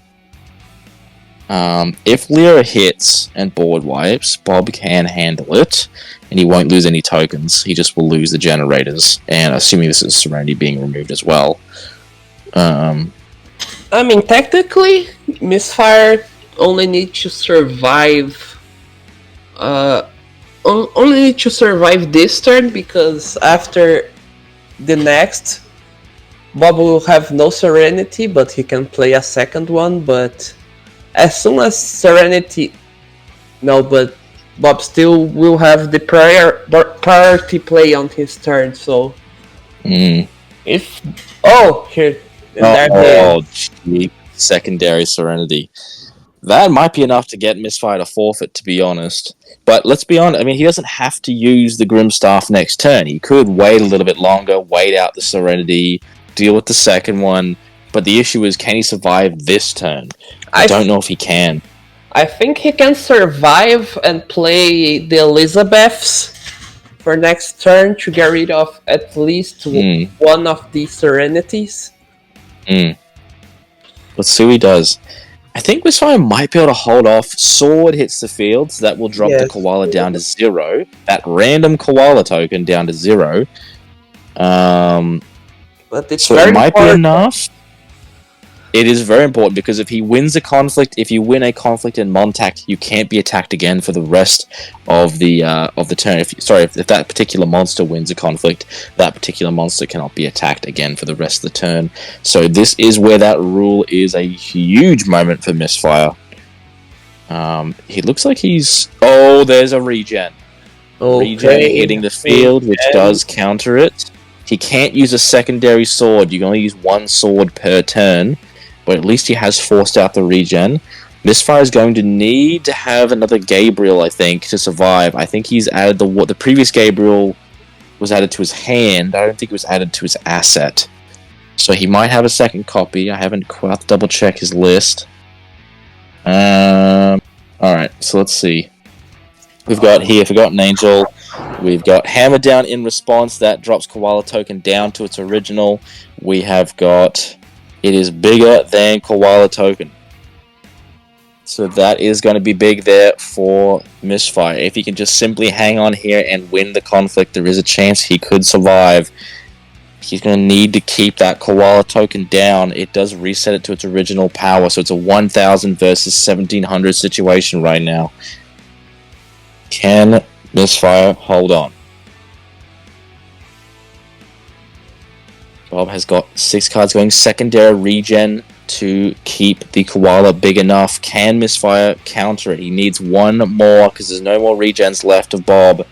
If Leo hits and board wipes, Bob can handle it, and he won't lose any tokens. He just will lose the generators, and assuming this is Serenity being removed as well. I mean, technically, Mystfire only need to survive. Only need to survive this turn because after the next, Bob will have no Serenity, but he can play a second one. But as soon as Serenity, no, but Bob still will have the priority play on his turn. So if here. Cheap secondary Serenity. That might be enough to get Mystfire to forfeit, to be honest. But let's be honest, I mean, he doesn't have to use the Grimstaff next turn. He could wait a little bit longer, wait out the Serenity, deal with the second one. But the issue is, can he survive this turn? I don't know if he can. I think he can survive and play the Elizabeths for next turn to get rid of at least one of these Serenities. Let's see what he does. I think Mystfire might be able to hold off. Sword hits the field, so that will drop the Koala down to 0. That random Koala token down to 0. But it's so it might be enough. It is very important because if he wins a conflict, if you win a conflict in MonTac, you can't be attacked again for the rest of the turn. If that particular monster wins a conflict, that particular monster cannot be attacked again for the rest of the turn. So this is where that rule is a huge moment for Mystfire. He looks like he's... Oh, there's a regen. Regen hitting the field, which does counter it. He can't use a secondary sword. You can only use 1 sword per turn. But at least he has forced out the regen. Mystfire is going to need to have another Gabriel, I think, to survive. I think he's added the previous Gabriel was added to his hand. I don't think it was added to his asset. So he might have a second copy. I haven't quite double check his list. Alright, so let's see. We've got here Forgotten Angel. We've got Hammer Down in response. That drops Koala token down to its original. We have got... It is bigger than Koala token. So that is going to be big there for Mystfire. If he can just simply hang on here and win the conflict, there is a chance he could survive. He's going to need to keep that Koala token down. It does reset it to its original power, so it's a 1000 versus 1700 situation right now. Can Mystfire hold on? Bob has got 6 cards going. Secondary regen to keep the Koala big enough. Can Mystfire counter it? He needs 1 more because there's no more regens left of Bob.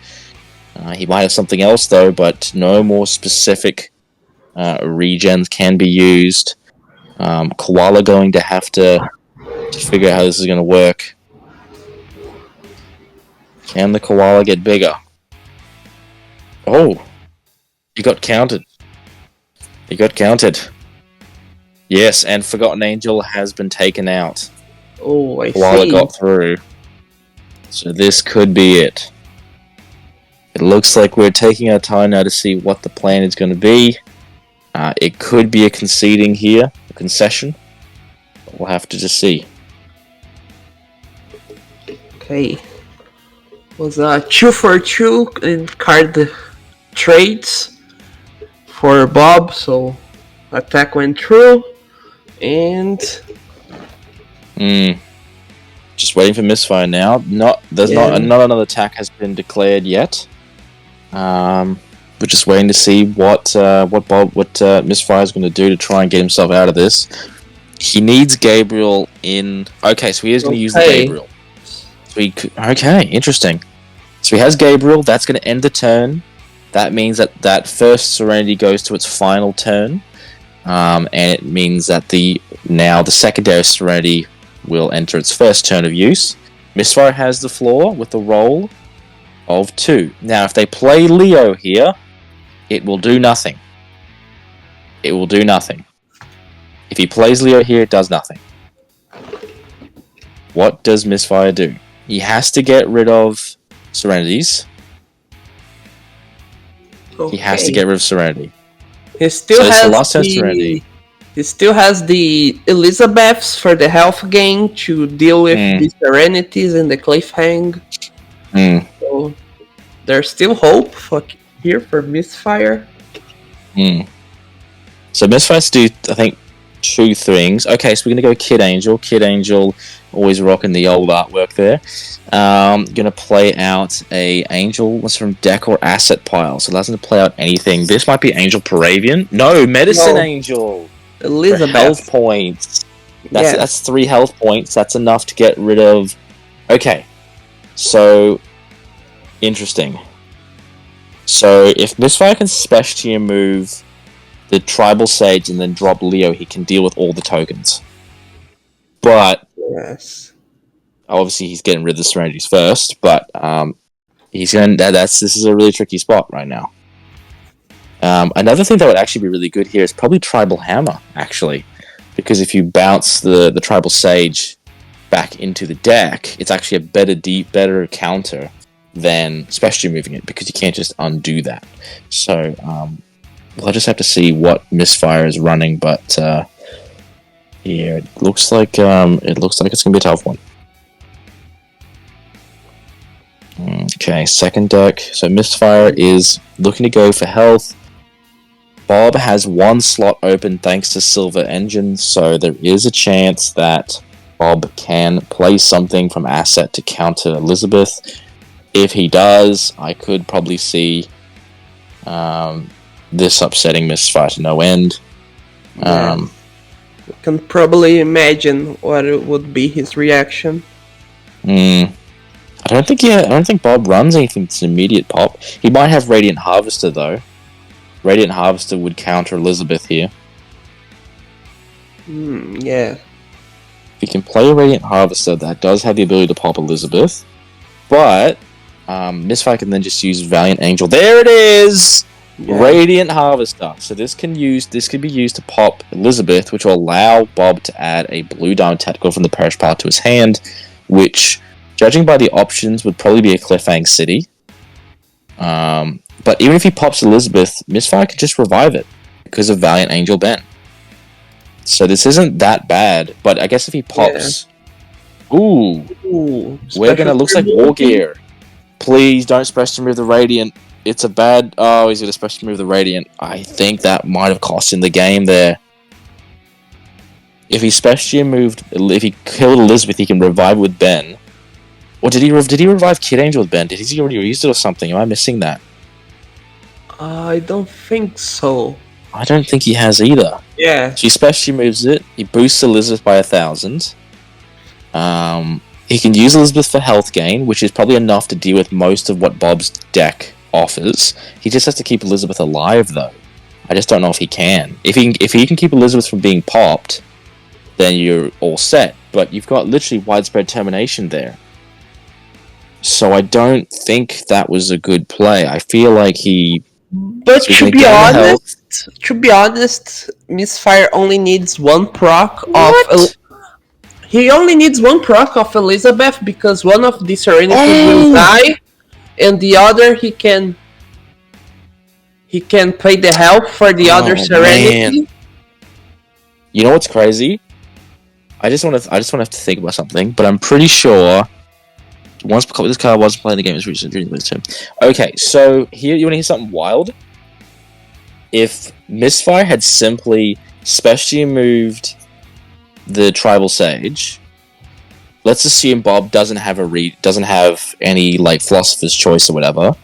He might have something else though, but no more specific regens can be used. Koala going to have to figure out how this is going to work. Can the Koala get bigger? Oh, he got counted. He got counted. Yes, and Forgotten Angel has been taken out. Oh, I Koala see. got through. So this could be it. It looks like we're taking our time now to see what the plan is going to be. It could be a conceding here, a concession. But we'll have to just see. Okay. Was a 2 for 2 in card trades for Bob, so attack went through, and just waiting for Mystfire now. Not another attack has been declared yet. We're just waiting to see what Mystfire is going to do to try and get himself out of this. He needs Gabriel in. Okay, so he is going to use the Gabriel. So okay, interesting. So he has Gabriel. That's going to end the turn. That means that first Serenity goes to its final turn, and it means that the secondary Serenity will enter its first turn of use. Mystfire has the floor with a roll of 2. Now, if they play Leo here, it will do nothing. It will do nothing. If he plays Leo here, it does nothing. What does Mystfire do? He has to get rid of Serenities. Okay. He has to get rid of Serenity. He still has the Elizabeths for the health gain to deal with the Serenities and the Cliffhang. So there's still hope here for Mystfire. So Mystfire's do, I think, 2 things. Okay, so we're going to go Kid Angel. Kid Angel, always rocking the old artwork there. Going to play out a Angel. What's from deck or asset pile? So allows him to play out anything. This might be Angel Paravian. No, Medicine Angel. Elizabeth. For health points. That's 3 health points. That's enough to get rid of. Okay, so interesting. So if Mystfire can Special move the Tribal Sage and then drop Leo, he can deal with all the tokens. But obviously he's getting rid of the Serenities first. But he's going. This is a really tricky spot right now. Another thing that would actually be really good here is probably Tribal Hammer, actually, because if you bounce the Tribal Sage back into the deck, it's actually a better counter than Special moving it, because you can't just undo that. So we'll just have to see what Mystfire is running, but yeah, it looks like it's gonna be a tough one. Okay, second deck. So Mystfire is looking to go for health. Bob has 1 slot open thanks to Silva Engine, so there is a chance that Bob can play something from asset to counter Elizabeth. If he does, I could probably see this upsetting Mystfire to no end. You can probably imagine what it would be his reaction. I don't think Bob runs anything that's an immediate pop. He might have Radiant Harvester though. Radiant Harvester would counter Elizabeth here. Yeah. If he can play a Radiant Harvester, that does have the ability to pop Elizabeth. But Mystfire can then just use Valiant Angel. There it is! Yeah. Radiant Harvester. So this could be used to pop Elizabeth, which will allow Bob to add a blue diamond tactical from the Parish Pile to his hand, which, judging by the options, would probably be a Cliffhang City. But even if he pops Elizabeth, Mystfire could just revive it because of Valiant Angel Ben. So this isn't that bad, but I guess if he pops... Yeah. Ooh. We're gonna... Looks like War Gear. Please don't Special Move the Radiant. It's a bad... Oh, he's gonna Special Move the Radiant. I think that might have cost him the game there. If he Special Moved... If he killed Elizabeth, he can revive with Ben. Or did he revive Kid Angel with Ben? Did he already use it or something? Am I missing that? I don't think so. I don't think he has either. Yeah. So he Special Moves it. He boosts Elizabeth by 1,000. He can use Elizabeth for health gain, which is probably enough to deal with most of what Bob's deck offers. He just has to keep Elizabeth alive, though. I just don't know if he can. If he can keep Elizabeth from being popped, then you're all set. But you've got literally widespread termination there. So I don't think that was a good play. I feel like he... But to be honest, Mystfire only needs 1 proc of... He only needs 1 proc of Elizabeth because one of the Serenities will die, and the other he can play the health for the other Serenity. Man. You know what's crazy? I just want to think about something, but I'm pretty sure Once this card was playing the game, it's recently too. Okay, so here you want to hear something wild? If Mystfire had simply specially moved the Tribal Sage, let's assume Bob doesn't have any like Philosopher's Choice or whatever,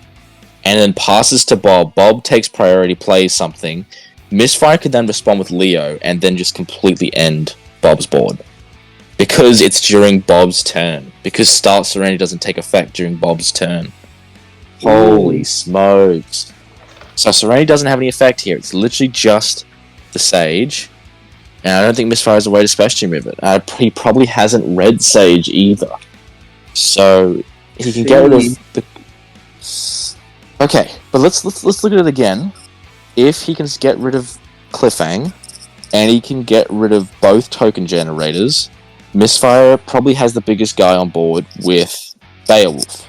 and then passes to Bob. Bob takes priority, plays something. Mystfire could then respond with Leo, and then just completely end Bob's board. Because it's during Bob's turn. Because Start Serenity doesn't take effect during Bob's turn. Holy smokes. So Serenity doesn't have any effect here. It's literally just the Sage. And I don't think Mystfire has a way to specially move it. He probably hasn't read Sage either. So he can get rid of the... Okay, but let's look at it again. If he can get rid of Cliffhang, and he can get rid of both token generators, Mystfire probably has the biggest guy on board with Beowulf.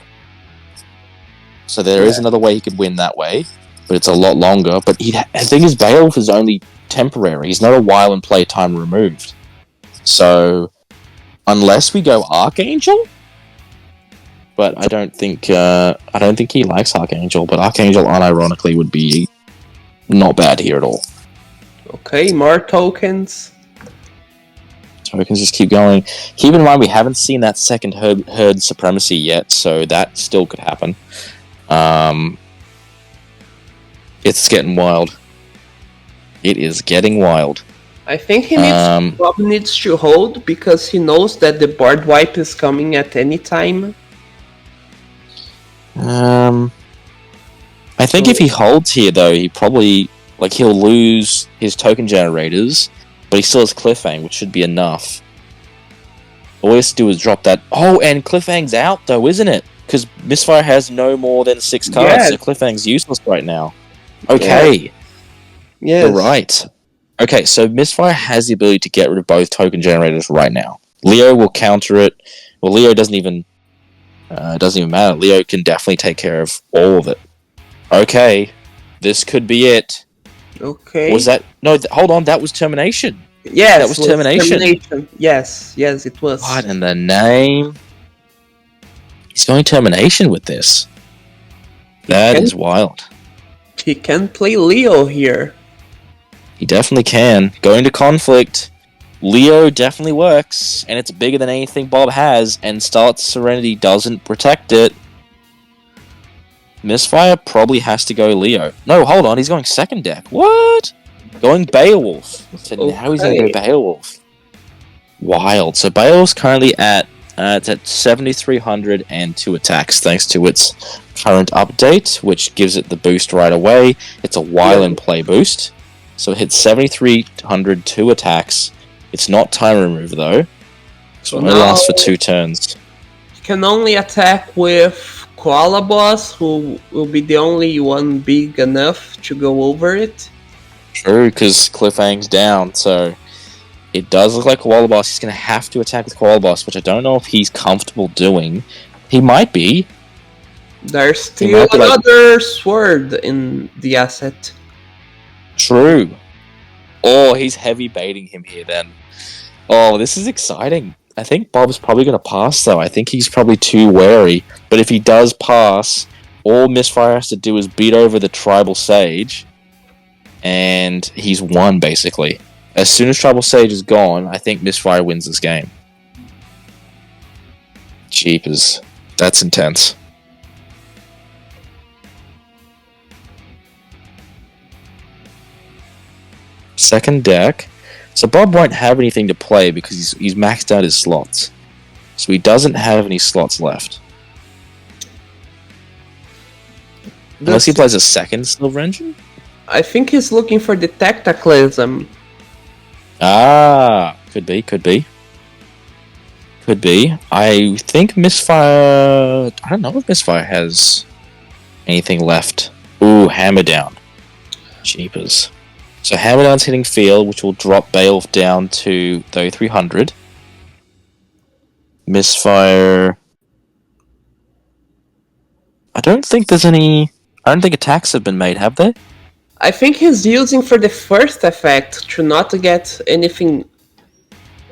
So there is another way he could win that way, but it's a lot longer. But the thing is, Beowulf is only temporary. He's not a while and play time removed. So unless we go Archangel, but I don't think he likes Archangel. But Archangel, unironically, would be not bad here at all. Okay, more tokens. Tokens just keep going. Keep in mind we haven't seen that second herd supremacy yet, so that still could happen. It's getting wild. It is getting wild. I think he probably needs to hold because he knows that the board wipe is coming at any time. I think if he holds here though, he probably he'll lose his token generators. But he still has Cliffhang, which should be enough. All he has to do is drop that... Oh, and Cliffhang's out, though, isn't it? Because Mystfire has no more than 6 cards, so Cliffhang's useless right now. Okay. Yes. You're right. Okay, so Mystfire has the ability to get rid of both token generators right now. Leo will counter it. Well, Leo doesn't even matter. Leo can definitely take care of all of it. Okay. This could be it. Okay. Was that... No, hold on. That was Termination. Yes. That was Termination. Yes, it was. What in the name? He's going Termination with this. That is wild. He can play Leo here. He definitely can. Going to Conflict. Leo definitely works, and it's bigger than anything Bob has, and Start Serenity doesn't protect it. Mystfire probably has to go Leo. No, hold on, he's going second deck. What? Going Beowulf. So now he's going to go Beowulf. Wild. So Beowulf's currently it's at 7,300 and 2 attacks, thanks to its current update, which gives it the boost right away. It's a while in play boost. So it hits 7,300, 2 attacks. It's not time remover though. So it only lasts for 2 turns. You can only attack with Koala Boss, who will be the only one big enough to go over it. True, because Cliffhang's down, so it does look like Koala Boss. He's going to have to attack with Koala Boss, which I don't know if he's comfortable doing. He might be. There's still another sword in the asset. True. Oh, he's heavy baiting him here then. Oh, this is exciting. I think Bob's probably going to pass, though. I think he's probably too wary. But if he does pass, all Mystfire has to do is beat over the Tribal Sage, and he's won, basically. As soon as Tribal Sage is gone, I think Mystfire wins this game. Jeepers. That's intense. Second deck. So Bob won't have anything to play because he's maxed out his slots. So he doesn't have any slots left. Unless he plays a second Silver Engine? I think he's looking for the Tactaclism. Ah, could be. I think Mystfire... I don't know if Mystfire has anything left. Ooh, Hammer Down. Jeepers. So Hammer Down's hitting field, which will drop Beowulf down to 300. Mystfire... I don't think attacks have been made, have they? I think he's using for the first effect to not get anything...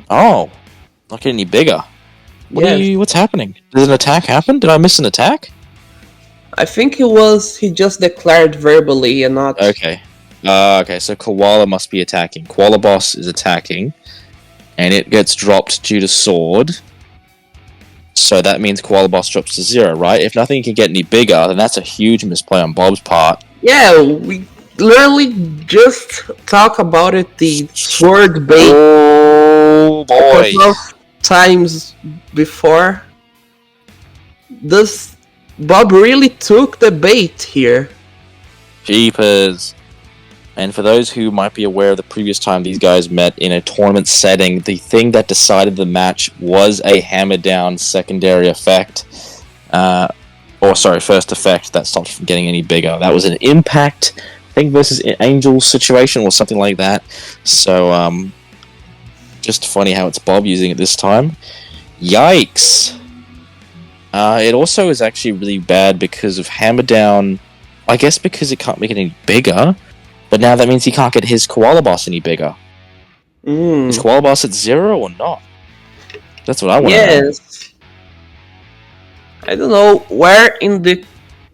Oh, not get any bigger. Yes. What's happening? Did an attack happen? Did I miss an attack? I think he just declared verbally and not... Okay. Okay, so Koala must be attacking. Koala Boss is attacking, and it gets dropped due to sword. So that means Koala Boss drops to 0, right? If nothing can get any bigger, then that's a huge misplay on Bob's part. Yeah, we literally just talk about it, the sword bait. Oh boy! A couple of times before. Bob really took the bait here. Jeepers. And for those who might be aware of the previous time these guys met in a tournament setting, the thing that decided the match was a hammer down secondary effect. First effect that stopped from getting any bigger. That was an Impact, I think, versus Angel situation or something like that. So, just funny how it's Bob using it this time. Yikes! It also is actually really bad because of hammer down. I guess because it can't make it any bigger. But now that means he can't get his Koala Boss any bigger. Is Koala Boss at 0 or not? That's what I want to know. Yes. I don't know where in the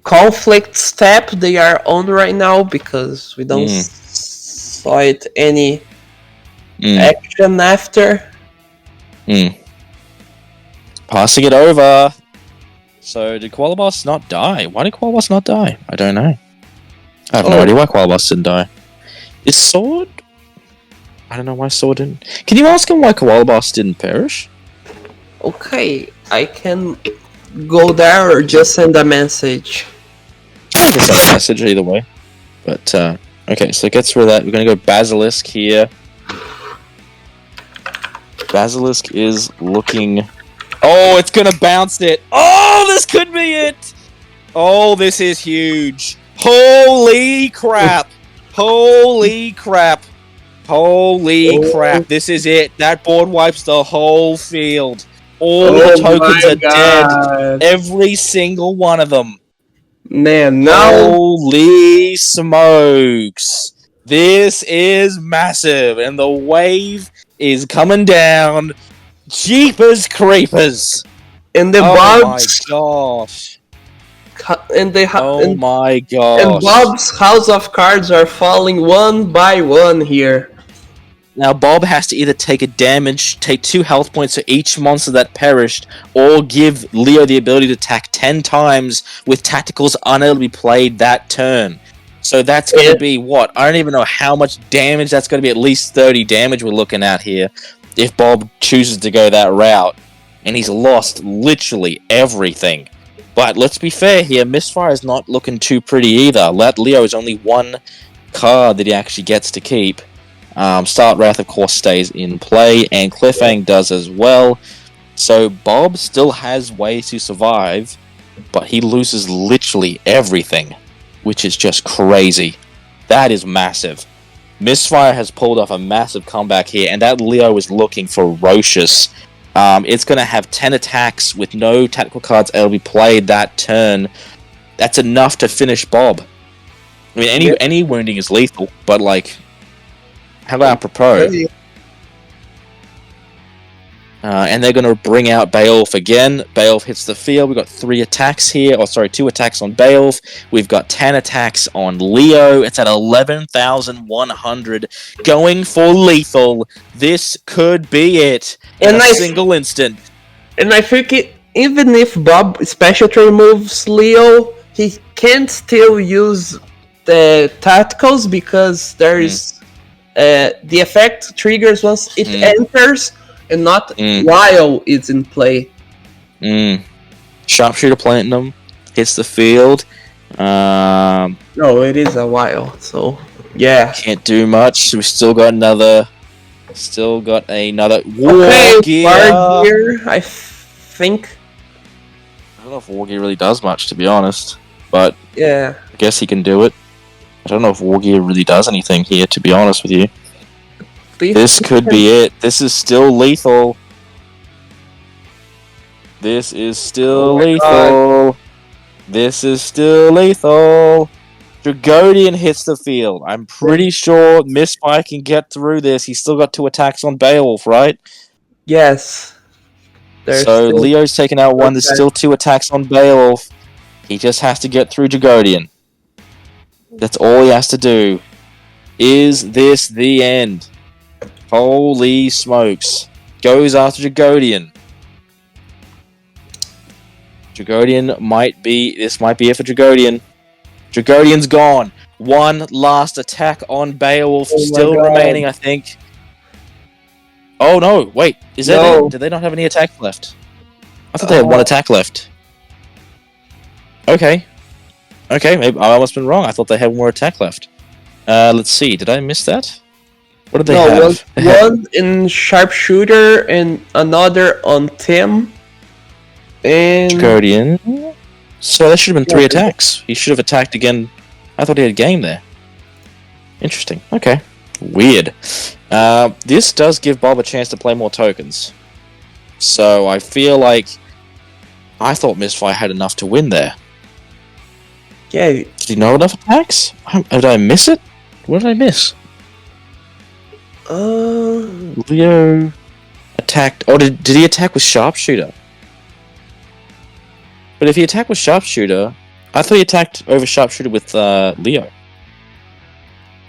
conflict step they are on right now, because we don't saw it any action after. Passing it over. So did Koala Boss not die? Why did Koala Boss not die? I don't know. I have no idea why Koala Boss didn't die. Is Sword? I don't know why Sword didn't. Can you ask him why Koala Boss didn't perish? Okay, I can go there or just send a message. I can send a message either way. But, okay, so it gets rid of that. We're going to go Basilisk here. Basilisk is looking... Oh, it's going to bounce it. Oh, this could be it. Oh, this is huge. Holy crap! Holy crap! Holy crap! This is it. That board wipes the whole field. All the tokens are dead. Every single one of them. Man, no! Holy smokes! This is massive, and the wave is coming down. Jeepers creepers! And the Bob's... Oh my gosh. And my gosh. And Bob's house of cards are falling one by one here. Now Bob has to either take 2 health points for each monster that perished, or give Leo the ability to attack 10 times with tacticals unable to be played that turn. So that's going to be what? I don't even know how much damage. That's going to be at least 30 damage we're looking at here, if Bob chooses to go that route. And he's lost literally everything. But let's be fair here, Mystfire is not looking too pretty either. Leo is only 1 card that he actually gets to keep. Start Wrath, of course, stays in play, and Cliffhang does as well. So Bob still has ways to survive, but he loses literally everything, which is just crazy. That is massive. Mystfire has pulled off a massive comeback here, and that Leo is looking ferocious. It's going to have 10 attacks with no tactical cards able to be played that turn. That's enough to finish Bob. I mean, any wounding is lethal, but, like, how apropos. And they're going to bring out Beowulf again. Beowulf hits the field. We've got 3 attacks here. 2 attacks on Beowulf. We've got 10 attacks on Leo. It's at 11,100. Going for lethal. This could be it. In a single instant. And I think even if Bob special removes Leo, he can still use the tacticals, because there is the effect triggers once it enters and not while it's in play. Sharpshooter Platinum hits the field. No, it is a while, so yeah. Can't do much. We still got another War Gear. I think. I don't know if War Gear really does much, to be honest. But yeah, I guess he can do it. I don't know if War Gear really does anything here, to be honest with you. This could be it. This is still lethal. This is still lethal. This is still lethal. Dragodian hits the field. I'm pretty sure Mystfire can get through this. He's still got 2 attacks on Beowulf, right? Yes. There's So still Leo's taken out one. There's still 2 attacks on Beowulf. He just has to get through Dragodian. That's all he has to do. Is this the end? Holy smokes. Goes after Dragodian. Dragodian might be... This might be it for Dragodian. Dragodian's gone. One last attack on Beowulf. Still remaining, I think. Oh no, wait. Is that it? Did they not have any attack left? I thought they had 1 attack left. Okay. Okay, maybe I must have been wrong. I thought they had 1 more attack left. Let's see. Did I miss that? What did they have? One in Sharpshooter and another on Tim. And Dragodian. So that should have been 3 attacks. He should have attacked again. I thought he had game there. Interesting. Okay. Weird. This does give Bob a chance to play more tokens. So I feel like... I thought Mystfire had enough to win there. Yeah. Did he know enough attacks? Did I miss it? What did I miss? Leo attacked... Oh, did he attack with Sharpshooter? But if he attacked with Sharpshooter... I thought he attacked over Sharpshooter with Leo.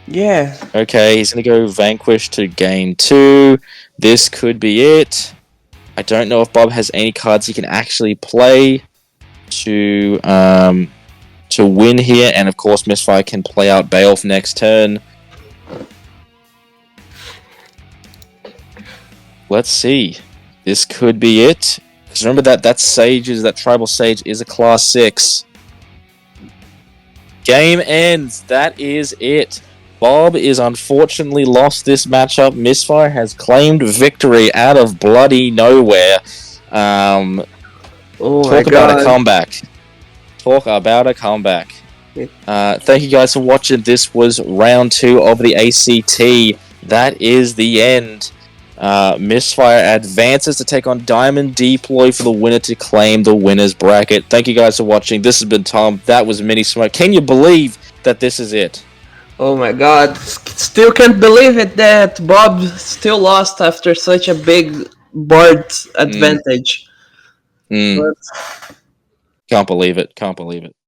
Yeah. Okay, he's going to go Vanquish to game 2. This could be it. I don't know if Bob has any cards he can actually play to win here. And of course, Mystfire can play out Beowulf next turn. Let's see. This could be it. Because remember that Tribal Sage is a Class 6. Game ends. That is it. Bob is unfortunately lost this matchup. Mystfire has claimed victory out of bloody nowhere. Talk about a comeback. Talk about a comeback. Thank you guys for watching. This was round 2 of the ACT. That is the end. Mystfire advances to take on Diamond Deploy for the winner to claim the winner's bracket. Thank you guys for watching. This has been Tom. That was Mini Smoke. Can you believe that this is it? Oh my god. Still can't believe it that Bob still lost after such a big board advantage. Can't believe it. Can't believe it.